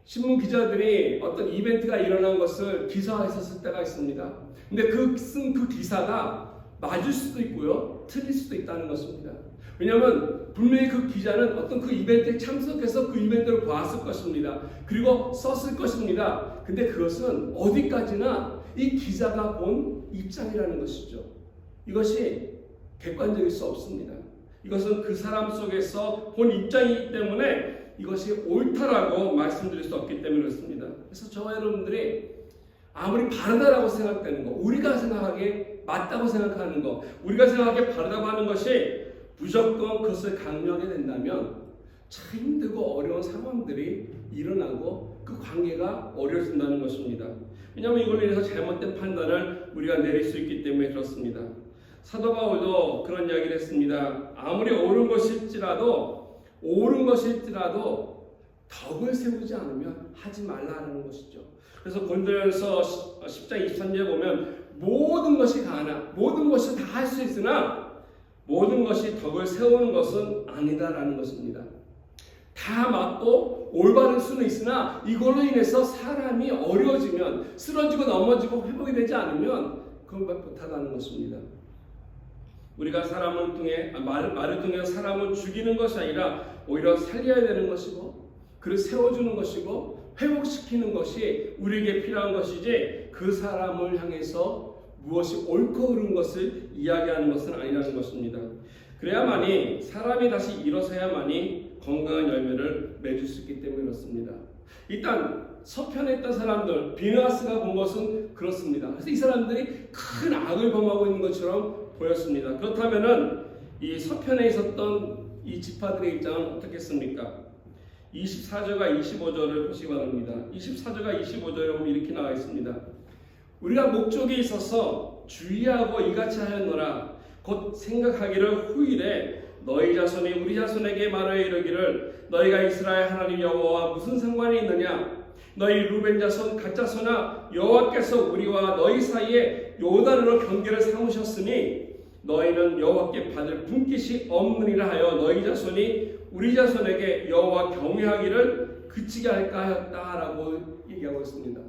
신문 기자들이 어떤 이벤트가 일어난 것을 기사화했었을 때가 있습니다. 근데 쓴 그 기사가 맞을 수도 있고요, 틀릴 수도 있다는 것입니다. 왜냐하면 분명히 그 기자는 어떤 그 이벤트에 참석해서 그 이벤트를 보았을 것입니다. 그리고 썼을 것입니다. 근데 그것은 어디까지나 이 기자가 본 입장이라는 것이죠. 이것이 객관적일 수 없습니다. 이것은 그 사람 속에서 본 입장이기 때문에 이것이 옳다라고 말씀드릴 수 없기 때문에 그렇습니다. 그래서 저와 여러분들이 아무리 바르다라고 생각되는 거, 우리가 생각하기에 맞다고 생각하는 거, 우리가 생각하기에 바르다고 하는 것이 무조건 그것을 강요하게 된다면 참 힘들고 어려운 상황들이 일어나고 그 관계가 어려워진다는 것입니다. 왜냐하면 이걸로 인해서 잘못된 판단을 우리가 내릴 수 있기 때문에 그렇습니다. 사도 바울도 그런 이야기를 했습니다. 아무리 옳은 것일지라도 덕을 세우지 않으면 하지 말라는 것이죠. 그래서 고린도전서 10장 23절에 보면 모든 것이 가나 모든 것이 다 할 수 있으나 모든 것이 덕을 세우는 것은 아니다라는 것입니다. 다 맞고 올바른 수는 있으나 이걸로 인해서 사람이 어려워지면 쓰러지고 넘어지고 회복이 되지 않으면 그건 못하다는 것입니다. 우리가 사람을 통해 말을 통해 사람을 죽이는 것이 아니라 오히려 살려야 되는 것이고 그를 세워주는 것이고 회복시키는 것이 우리에게 필요한 것이지 그 사람을 향해서 무엇이 옳고 그른 것을 이야기하는 것은 아니라는 것입니다. 그래야만이 사람이 다시 일어서야만이 건강한 열매를 맺을 수 있기 때문에 그렇습니다. 일단 서편에 있던 사람들, 비느하스가 본 것은 그렇습니다. 그래서 이 사람들이 큰 악을 범하고 있는 것처럼 보였습니다. 그렇다면은 이 서편에 있었던 이 지파들의 입장은 어떻겠습니까? 24절과 25절을 보시기 바랍니다. 24절과 25절에 보면 이렇게 나와 있습니다. 우리가 목적이 있어서 주의하고 이같이 하였노라. 곧 생각하기를 후일에 너희 자손이 우리 자손에게 말하여 이르기를 너희가 이스라엘 하나님 여호와와 무슨 상관이 있느냐? 너희 루벤 자손 갓 자손아, 여호와께서 우리와 너희 사이에 요단으로 경계를 삼으셨으니 너희는 여호와께 받을 분깃이 없느니라 하여 너희 자손이 우리 자손에게 여호와 경외하기를 그치게 할까 하였다라고 얘기하고 있습니다.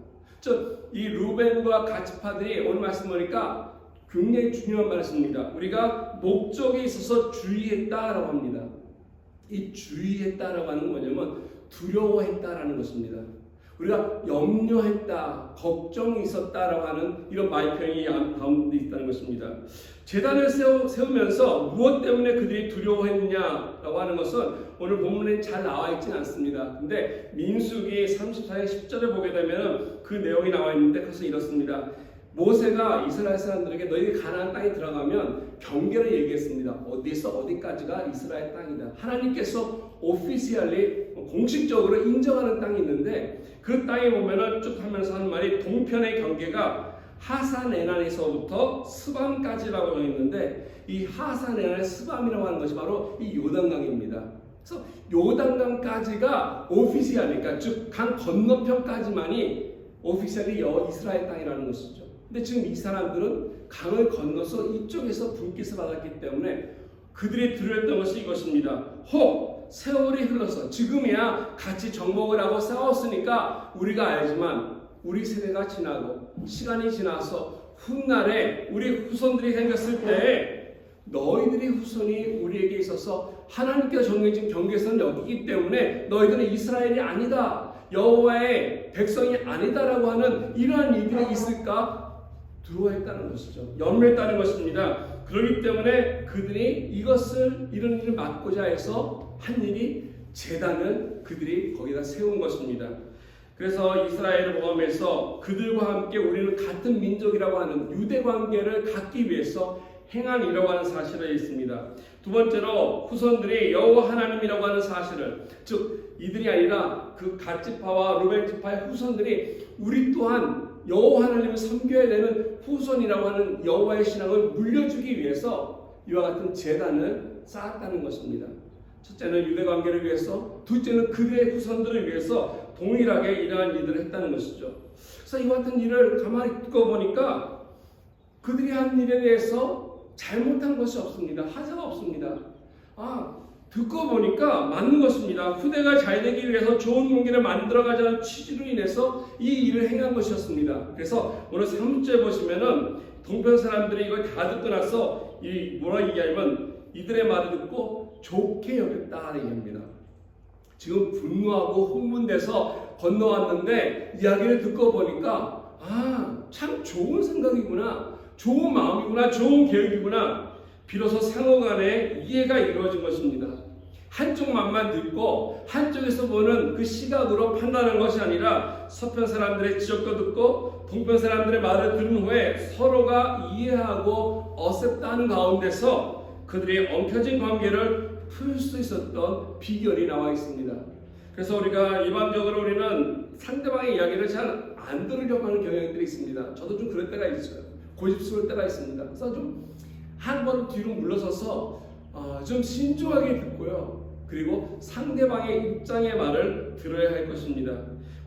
즉 이 루벤과 갓 지파들이 오늘 말씀 보니까 굉장히 중요한 말씀입니다. 우리가 목적에 있어서 주의했다라고 합니다. 이 주의했다라고 하는 건 뭐냐면 두려워했다라는 것입니다. 우리가 염려했다, 걱정이 있었다라고 하는 이런 말표현이 가운데 있다는 것입니다. 제단을 세우면서 무엇 때문에 그들이 두려워했느냐라고 하는 것은 오늘 본문에 잘 나와 있지는 않습니다. 근데 민수기 34장 10절에 보게 되면 그 내용이 나와 있는데 그것은 이렇습니다. 모세가 이스라엘 사람들에게 너희들이 가나안 땅에 들어가면 경계를 얘기했습니다. 어디서 어디까지가 이스라엘 땅이다. 하나님께서 오피시얼리 공식적으로 인정하는 땅이 있는데 그 땅에 보면은 쭉 하면서 하는 말이 동편의 경계가 하산에난에서부터 스밤까지라고 되어 있는데 이 하산에난의 스밤이라고 하는 것이 바로 이 요단강입니다. 그래서 요단강까지가 오피시얼이니까 즉 강 건너편까지만이 오피시얼리 이스라엘 땅이라는 것이죠. 근데 지금 이 사람들은 강을 건너서 이쪽에서 분깃을 받았기 때문에 그들이 두려웠던 것이 이것입니다. 혹 세월이 흘러서 지금이야 같이 정복을 하고 싸웠으니까 우리가 알지만 우리 세대가 지나고 시간이 지나서 훗날에 우리 후손들이 생겼을 때 너희들의 후손이 우리에게 있어서 하나님께서 정해진 경계선을 여기기 때문에 너희들은 이스라엘이 아니다, 여호와의 백성이 아니다라고 하는 이러한 일들이 있을까 두려워했다는 것이죠. 염려했다는 것입니다. 그렇기 때문에 그들이 이런 일을 막고자 해서 한 일이 제단을 그들이 거기다 세운 것입니다. 그래서 이스라엘을 포함해서 그들과 함께 우리는 같은 민족이라고 하는 유대 관계를 갖기 위해서 행한 일이라고 하는 사실이 있습니다. 두 번째로 후손들이 여호와 하나님이라고 하는 사실을, 즉 이들이 아니라 그 갓 지파와 루벤 지파의 후손들이 우리 또한 여호와 하나님을 섬겨야 되는 후손이라고 하는 여호와의 신앙을 물려주기 위해서 이와 같은 제단을 쌓았다는 것입니다. 첫째는 유대 관계를 위해서, 둘째는 그들의 후손들을 위해서 동일하게 이러한 일들을 했다는 것이죠. 그래서 이와 같은 일을 가만히 듣고 보니까 그들이 한 일에 대해서 잘못한 것이 없습니다. 하자가 없습니다. 듣고 보니까 맞는 것입니다. 후대가 잘 되기 위해서 좋은 공기를 만들어가자는 취지로 인해서 이 일을 행한 것이었습니다. 그래서 오늘 3절 보시면은 동편 사람들이 이걸 다 듣고 나서 뭐라 얘기하냐면 이들의 말을 듣고 좋게 여겼다 얘기합니다. 지금 분노하고 흥분돼서 건너왔는데 이야기를 듣고 보니까 참 좋은 생각이구나, 좋은 마음이구나, 좋은 계획이구나. 비로소 상호간에 이해가 이루어진 것입니다. 한쪽 말만 듣고 한쪽에서 보는 그 시각으로 판단하는 것이 아니라 서편 사람들의 지적도 듣고 동편 사람들의 말을 들은 후에 서로가 이해하고 어셉트하는 가운데서 그들의 엉켜진 관계를 풀 수 있었던 비결이 나와 있습니다. 그래서 우리가 일반적으로 우리는 상대방의 이야기를 잘 안 들으려고 하는 경향들이 있습니다. 저도 좀 그럴 때가 있어요. 고집스러울 때가 있습니다. 그래서 좀 한 번 뒤로 물러서서 좀 신중하게 듣고요. 그리고 상대방의 입장의 말을 들어야 할 것입니다.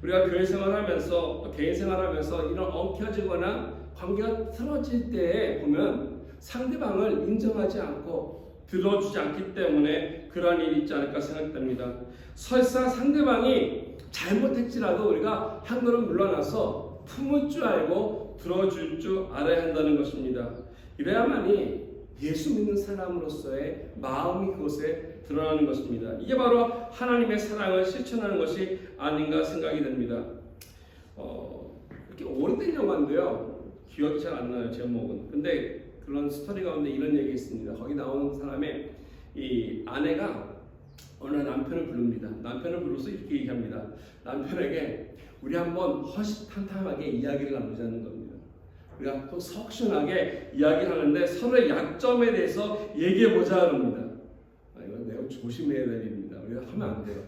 우리가 교회 생활하면서 또 개인 생활하면서 이런 엉켜지거나 관계가 틀어질 때 보면 상대방을 인정하지 않고 들어주지 않기 때문에 그러한 일이 있지 않을까 생각됩니다. 설사 상대방이 잘못했지라도 우리가 한 걸음 물러나서 품을 줄 알고 들어줄 줄 알아야 한다는 것입니다. 이래야만이 예수 믿는 사람으로서의 마음이 그곳에 드러나는 것입니다. 이게 바로 하나님의 사랑을 실천하는 것이 아닌가 생각이 됩니다. 이렇게 오래된 영화인데요. 기억이 잘 안 나요, 제목은. 근데 그런 스토리 가운데 이런 얘기 있습니다. 거기 나오는 사람의 이 아내가 어느 남편을 부릅니다. 남편을 불러서 이렇게 얘기합니다. 남편에게 우리 한번 허심탄탄하게 이야기를 나누자는 겁니다. 우리가 또 석순하게 이야기를 하는데 서로의 약점에 대해서 얘기해보자 합니다. 이건 내가 조심해야 될 일입니다. 우리가 하면 안 돼요.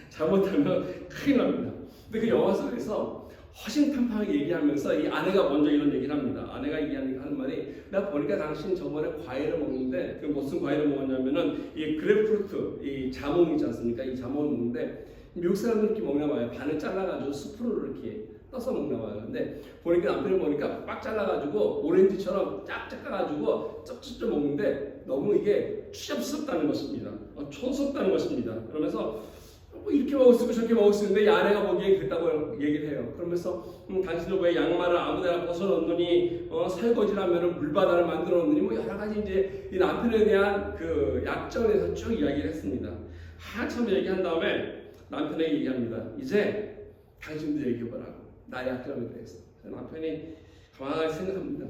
잘못하면 큰일 납니다. 근데 그 영화 속에서 허심탄탄하게 얘기하면서 이 아내가 먼저 이런 얘기를 합니다. 아내가 하는 말이, 내가 보니까 당신 저번에 과일을 먹는데, 그 무슨 과일을 먹었냐면은 이 그래프루트, 이 자몽 있지 않습니까? 이 자몽을 먹는데 미국 사람들 이렇게 먹나 봐요. 반을 잘라가지고 스프로 이렇게 떠서 먹나 봐요. 근데 보니까 남편을 보니까 빡 잘라가지고 오렌지처럼 쫙쫙 까가지고 쩍쩍쩍 먹는데 너무 이게 추잡스럽다는 것입니다. 촌스럽다는 것입니다. 그러면서 뭐 이렇게 먹을 수 있고 저렇게 먹을 수 있는데 이 아내가 보기에 그랬다고 얘기를 해요. 그러면서 당신은 왜 양말을 아무데나 벗어놓느니 설거지라면 물바다를 만들어 놓느니 뭐 여러 가지 이제 이 남편에 대한 그 약점에 대해서 쭉 이야기를 했습니다. 한참 얘기한 다음에 남편에게 얘기합니다. 이제 당신도 얘기해보라고. 나의 약점에 대해서. 남편이 가만히 생각합니다.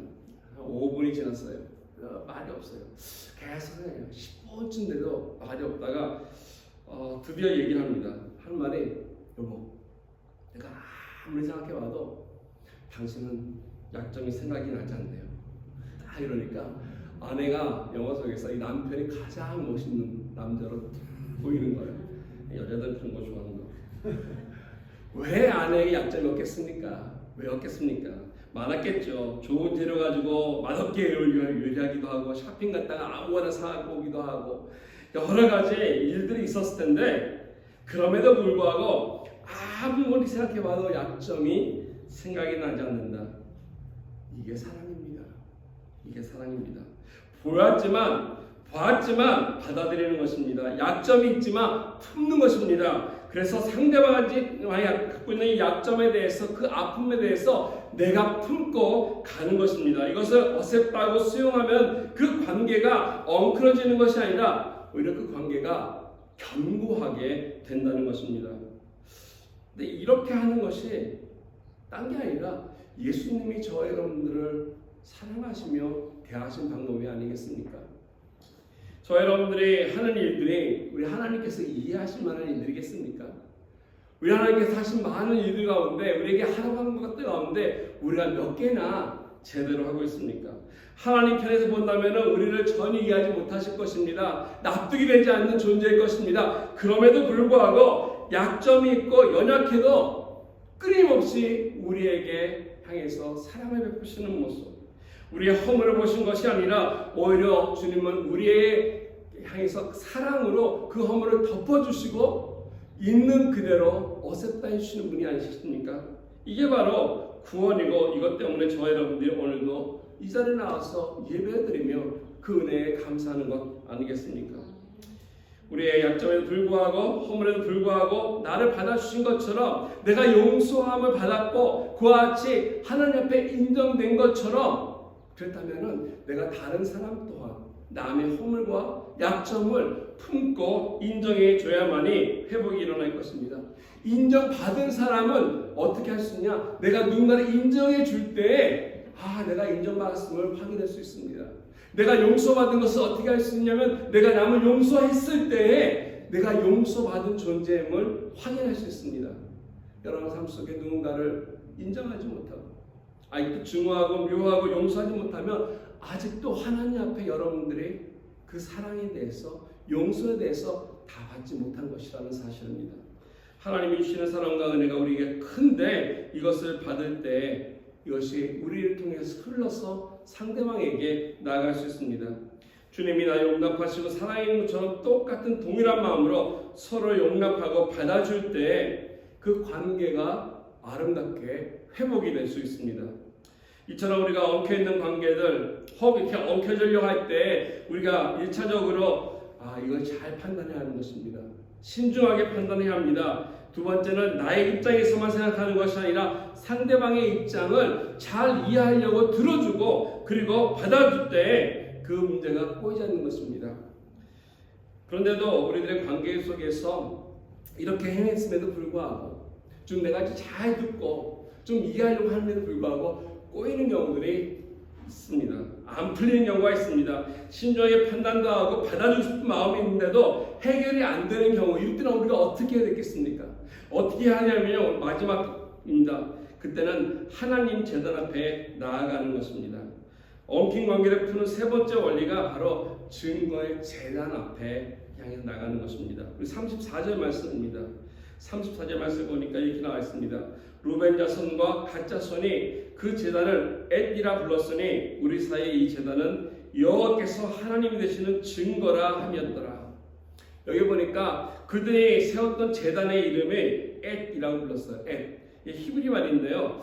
한 5분이 지났어요. 말이 없어요. 계속 해요. 10분쯤 돼도 말이 없다가 드디어 얘기를 합니다. 하는 말이, 여보, 내가 아무리 생각해봐도 당신은 약점이 생각이 나지 않네요. 딱 이러니까 아내가 영화 속에서 이 남편이 가장 멋있는 남자로 보이는 거예요. 여자들은 그런 거 좋아하는 거. 왜 아내에게 약점이 없겠습니까? 왜 없겠습니까? 많았겠죠. 좋은 재료 가지고 맛없게 요리하기도 하고 쇼핑 갔다가 아무거나 사고 오기도 하고 여러 가지 일들이 있었을 텐데 그럼에도 불구하고 아무리 생각해봐도 약점이 생각이 나지 않는다. 이게 사랑입니다. 이게 사랑입니다. 보았지만 받아들이는 것입니다. 약점이 있지만 품는 것입니다. 그래서 상대방이 갖고 있는 이 약점에 대해서 그 아픔에 대해서 내가 품고 가는 것입니다. 이것을 어셉다고 수용하면 그 관계가 엉클어지는 것이 아니라 오히려 그 관계가 견고하게 된다는 것입니다. 근데 이렇게 하는 것이 딴 게 아니라 예수님이 저와 여러분들을 사랑하시며 대하신 방법이 아니겠습니까? 저와 여러분들이 하는 일들이 우리 하나님께서 이해하실 만한 일들이겠습니까? 우리 하나님께서 하신 많은 일들 가운데 우리에게 하라는 것들 가운데 우리가 몇 개나 제대로 하고 있습니까? 하나님 편에서 본다면 우리를 전혀 이해하지 못하실 것입니다. 납득이 되지 않는 존재일 것입니다. 그럼에도 불구하고 약점이 있고 연약해도 끊임없이 우리에게 향해서 사랑을 베푸시는 모습, 우리의 허물을 보신 것이 아니라 오히려 주님은 우리의 향해서 사랑으로 그 허물을 덮어주시고 있는 그대로 어셉다 해주시는 분이 아니십니까? 이게 바로 구원이고 이것 때문에 저와 여러분들이 오늘도 이 자리에 나와서 예배드리며 그 은혜에 감사하는 것 아니겠습니까? 우리의 약점에도 불구하고 허물에도 불구하고 나를 받아주신 것처럼 내가 용서함을 받았고 그와 같이 하나님 앞에 인정된 것처럼 그렇다면 내가 다른 사람 또한 남의 허물과 약점을 품고 인정해 줘야만이 회복이 일어날 것입니다. 인정받은 사람은 어떻게 할 수 있냐? 내가 누군가를 인정해 줄 때에 내가 인정받았음을 확인할 수 있습니다. 내가 용서받은 것을 어떻게 할 수 있냐면 내가 남을 용서했을 때에 내가 용서받은 존재임을 확인할 수 있습니다. 여러분 삶 속에 누군가를 인정하지 못하고 아직도 증오하고 묘하고 용서하지 못하면 아직도 하나님 앞에 여러분들이 그 사랑에 대해서 용서에 대해서 다 받지 못한 것이라는 사실입니다. 하나님이 주시는 사랑과 은혜가 우리에게 큰데 이것을 받을 때 이것이 우리를 통해서 흘러서 상대방에게 나아갈 수 있습니다. 주님이 나를 용납하시고 사랑하는 것처럼 똑같은 동일한 마음으로 서로 용납하고 받아줄 때 그 관계가 아름답게 회복이 될 수 있습니다. 이처럼 우리가 엉켜있는 관계들 이렇게 엉켜지려고 할 때 우리가 1차적으로 이걸 잘 판단해야 하는 것입니다. 신중하게 판단해야 합니다. 두 번째는 나의 입장에서만 생각하는 것이 아니라 상대방의 입장을 잘 이해하려고 들어주고 그리고 받아줄 때 그 문제가 꼬이지 않는 것입니다. 그런데도 우리들의 관계 속에서 이렇게 행했음에도 불구하고 좀 내가 잘 듣고 좀 이해하려고 하는데도 불구하고 꼬이는 경우들이 있습니다. 안 풀리는 경우가 있습니다. 신중하게 판단도 하고 받아주고 싶은 마음이 있는데도 해결이 안 되는 경우 이럴 때는 우리가 어떻게 해야 되겠습니까? 어떻게 하냐면요. 마지막입니다. 그때는 하나님 제단 앞에 나아가는 것입니다. 엉킨 관계를 푸는 세 번째 원리가 바로 증거의 제단 앞에 향해서 나가는 것입니다. 34절 말씀입니다. 34절 말씀 보니까 이렇게 나와 있습니다. 루벤 자손과 갓 자손이 그 제단을 엣이라 불렀으니 우리 사이의 이 제단은 여호와께서 하나님이 되시는 증거라 함이었더라. 여기 보니까 그들이 세웠던 제단의 이름이 엣이라고 불렀어요. 엣. 히브리 말인데요.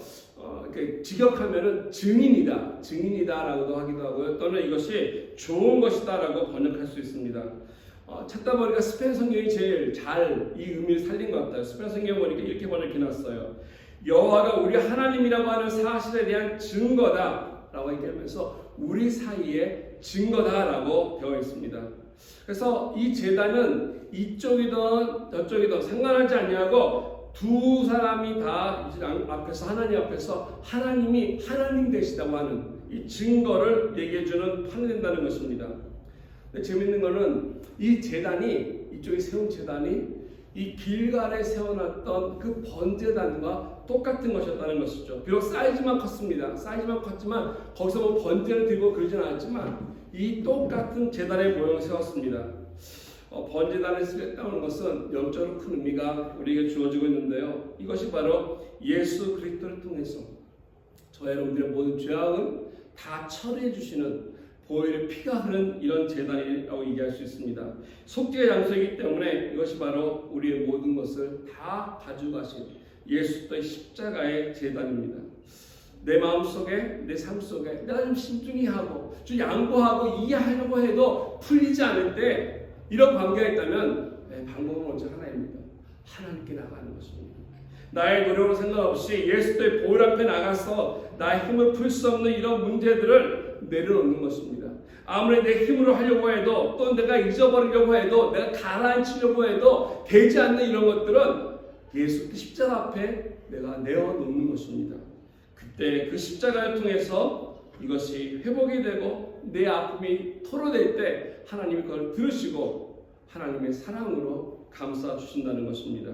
직역하면은 증인이다라고도 하기도 하고요. 또는 이것이 좋은 것이다라고 번역할 수 있습니다. 찾다 보니까 스페인 성경이 제일 잘 이 의미를 살린 것 같아요. 스페인 성경 보니까 이렇게 번역해놨어요. 여호와가 우리 하나님이라고 하는 사실에 대한 증거다라고 얘기하면서 우리 사이의 증거다라고 되어 있습니다. 그래서 이 제단은 이쪽이든 저쪽이든 상관하지 아니하고 두 사람이 다 앞에서 하나님 앞에서 하나님이 하나님 되시다고 하는 이 증거를 얘기해주는 판이 된다는 것입니다. 근데 재밌는 거는 이 제단이 이쪽에 세운 제단이 이 길갈에 세워놨던 그 번제단과 똑같은 것이었다는 것이죠. 비록 사이즈만 컸습니다. 사이즈만 컸지만 거기서 뭐 번제를 들고 그러진 않았지만 이 똑같은 제단의 모형을 세웠습니다. 번제단을 쓰겠다는 것은 영적으로 큰 의미가 우리에게 주어지고 있는데요. 이것이 바로 예수 그리스도를 통해서 저와 여러분들의 모든 죄악을 다 처리해 주시는 보혈의 피가 흐른 이런 제단이라고 얘기할 수 있습니다. 속죄의 장소이기 때문에 이것이 바로 우리의 모든 것을 다 가져가신 예수의 십자가의 제단입니다. 내 마음속에 내 삶 속에 내가 좀 신중히 하고 좀 양보하고 이해하려고 해도 풀리지 않을 때 이런 관계가 있다면 방법은 오직 하나입니다. 하나님께 나가는 것입니다. 나의 노력으로 상관없이 예수의 보혈 앞에 나가서 나의 힘을 풀 수 없는 이런 문제들을 내려놓는 것입니다. 아무리 내 힘으로 하려고 해도 또 내가 잊어버리려고 해도 내가 가라앉히려고 해도 되지 않는 이런 것들은 예수 십자가 앞에 내가 내어놓는 것입니다. 그때 그 십자가를 통해서 이것이 회복이 되고 내 아픔이 토로될 때 하나님이 그걸 들으시고 하나님의 사랑으로 감싸 주신다는 것입니다.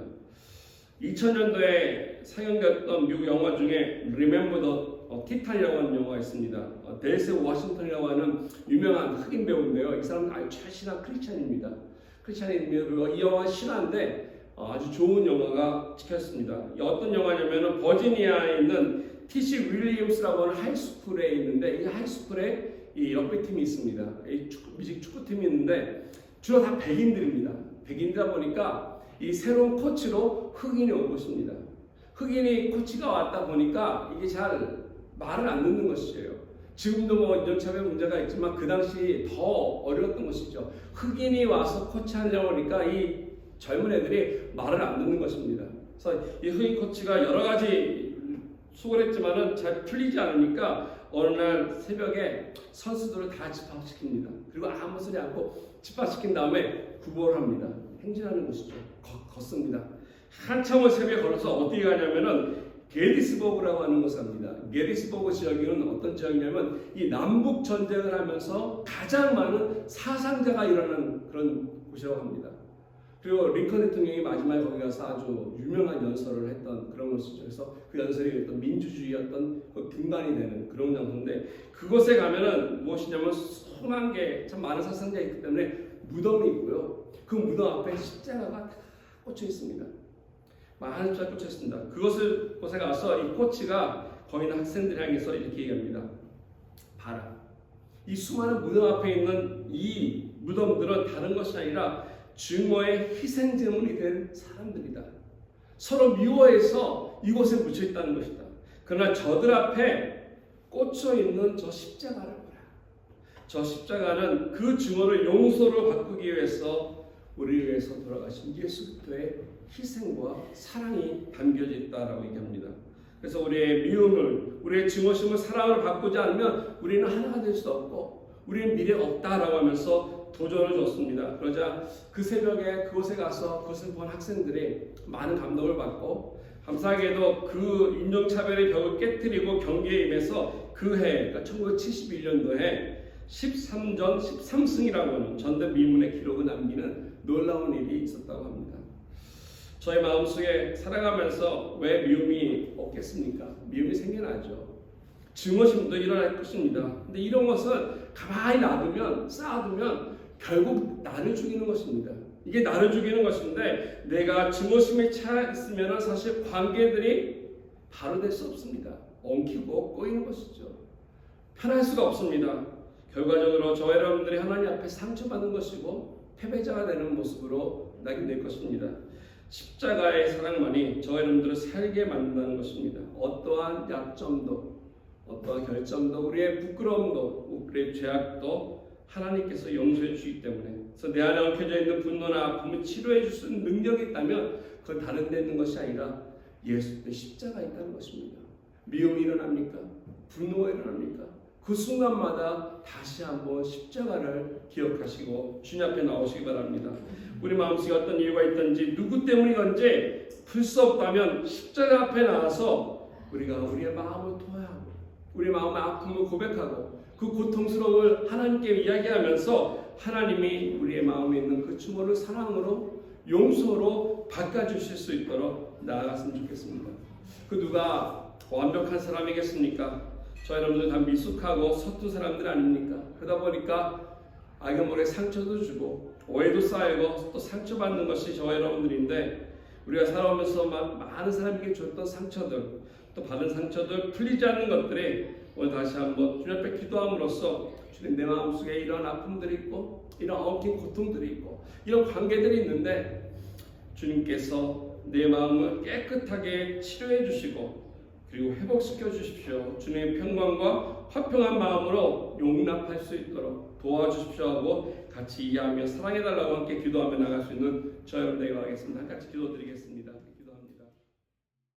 2000년도에 상영됐던 미국 영화 중에 Remember the 티탄이라고 하는 영화가 있습니다. 델세 워싱턴이라고 하는 유명한 흑인 배우인데요. 이 사람은 아주 철신한 크리스찬입니다. 크리스찬인데요. 이 영화가 신화인데 아주 좋은 영화가 찍혔습니다. 어떤 영화냐면은 버지니아에 있는 TC 윌리엄스라고 하는 하이스쿨에 있는데 이 하이스쿨에 이 럭비팀이 있습니다. 이 미식 축구팀이 있는데 주로 다 백인들입니다. 백인이다 보니까 이 새로운 코치로 흑인이 온 것입니다. 흑인이 코치가 왔다 보니까 이게 잘 말을 안 듣는 것이에요. 지금도 뭐 인종차별 문제가 있지만 그 당시 더 어려웠던 것이죠. 흑인이 와서 코치하려고 하니까 이 젊은 애들이 말을 안 듣는 것입니다. 그래서 이 흑인 코치가 여러 가지 수고했지만은 잘 풀리지 않으니까 어느 날 새벽에 선수들을 다 집합시킵니다. 그리고 아무 소리 않고 집합시킨 다음에 구보를 합니다. 행진하는 것이죠. 걷습니다. 한참을 새벽에 걸어서 어디에 가냐면은 게티스버그라고 하는 곳을 갑니다. 게티스버그 지역은 어떤 지역이냐면 이 남북 전쟁을 하면서 가장 많은 사상자가 일어나는 그런 곳이라고 합니다. 그리고 링컨 대통령이 마지막에 거기 가서 아주 유명한 연설을 했던 그런 곳이죠. 그래서 그 연설이 어떤 민주주의의 어떤 그 근간이 되는 그런 장소인데 그곳에 가면은 무엇이냐면 수만 개 참 많은 사상자가 있기 때문에 무덤이 있고요. 그 무덤 앞에 십자가가 꽂혀 있습니다. 많은 십자가 꽂혀 있습니다. 그곳에 가서 이 코치가 거기 있는 학생들 향해서 이렇게 얘기합니다. 봐라. 이 수많은 무덤 앞에 있는 이 무덤들은 다른 것이 아니라 증오의 희생제물이 된 사람들이다. 서로 미워해서 이곳에 묻혀 있다는 것이다. 그러나 저들 앞에 꽂혀 있는 저 십자가를 보라. 저 십자가는 그 증오를 용서로 바꾸기 위해서 우리를 위해서 돌아가신 예수 그리스도의 희생과 사랑이 담겨져 있다라고 얘기합니다. 그래서 우리의 미움을, 우리의 증오심을 사랑으로 바꾸지 않으면 우리는 하나가 될 수 없고 우리는 미래가 없다라고 하면서 도전을 줬습니다. 그러자 그 새벽에 그곳에 가서 그것을 본 학생들이 많은 감동을 받고 감사하게도 그 인종차별의 벽을 깨뜨리고 경기에 임해서 그 해, 그러니까 1971년도에 13전 13승이라고 하는 전대미문의 기록을 남기는 놀라운 일이 있었다고 합니다. 저희 마음속에 살아가면서 왜 미움이 없겠습니까? 미움이 생겨나죠. 증오심도 일어날 것입니다. 근데 이런 것은 가만히 놔두면, 쌓아두면 결국 나를 죽이는 것입니다. 이게 나를 죽이는 것인데 내가 증오심에 차 있으면 사실 관계들이 바로 될 수 없습니다. 엉키고 꼬이는 것이죠. 편할 수가 없습니다. 결과적으로 저와 여러분들이 하나님 앞에 상처받는 것이고 패배자가 되는 모습으로 나게 될 것입니다. 십자가의 사랑만이 저와 여러분들을 살게 만든다는 것입니다. 어떠한 약점도 어떠한 결점도 우리의 부끄러움도 우리의 죄악도 하나님께서 용서해 주시기 때문에 그래서 내 안에 엉켜져 있는 분노나 아픔을 치료해 줄 수 있는 능력이 있다면 그건 다른 데 있는 것이 아니라 예수님의 십자가에 있다는 것입니다. 미움이 일어납니까? 분노가 일어납니까? 그 순간마다 다시 한번 십자가를 기억하시고 주님 앞에 나오시기 바랍니다. 우리 마음속에 어떤 이유가 있든지 누구 때문이건지 풀 수 없다면 십자가 앞에 나와서 우리가 우리의 마음을 토하고 우리 마음의 아픔을 고백하고 그 고통스러움을 하나님께 이야기하면서 하나님이 우리의 마음에 있는 그 충고를 사랑으로 용서로 바꿔주실 수 있도록 나아갔으면 좋겠습니다. 그 누가 완벽한 사람이겠습니까? 저 여러분들 다 미숙하고 서툰 사람들 아닙니까? 그러다 보니까 알게 모르게 상처도 주고 오해도 쌓이고 또 상처받는 것이 저 여러분들인데 우리가 살아오면서 많은 사람에게 줬던 상처들 또 받은 상처들 풀리지 않는 것들이 오늘 다시 한번 주님 앞에 기도함으로써 주님 내 마음속에 이런 아픔들이 있고 이런 엉킨 고통들이 있고 이런 관계들이 있는데 주님께서 내 마음을 깨끗하게 치료해 주시고 그리고 회복시켜 주십시오. 주님의 평강과 화평한 마음으로 용납할 수 있도록 도와주십시오 하고 같이 이해하며 사랑해달라고 함께 기도하며 나갈 수 있는 저 여러분 되게 바라겠습니다. 같이 기도드리겠습니다.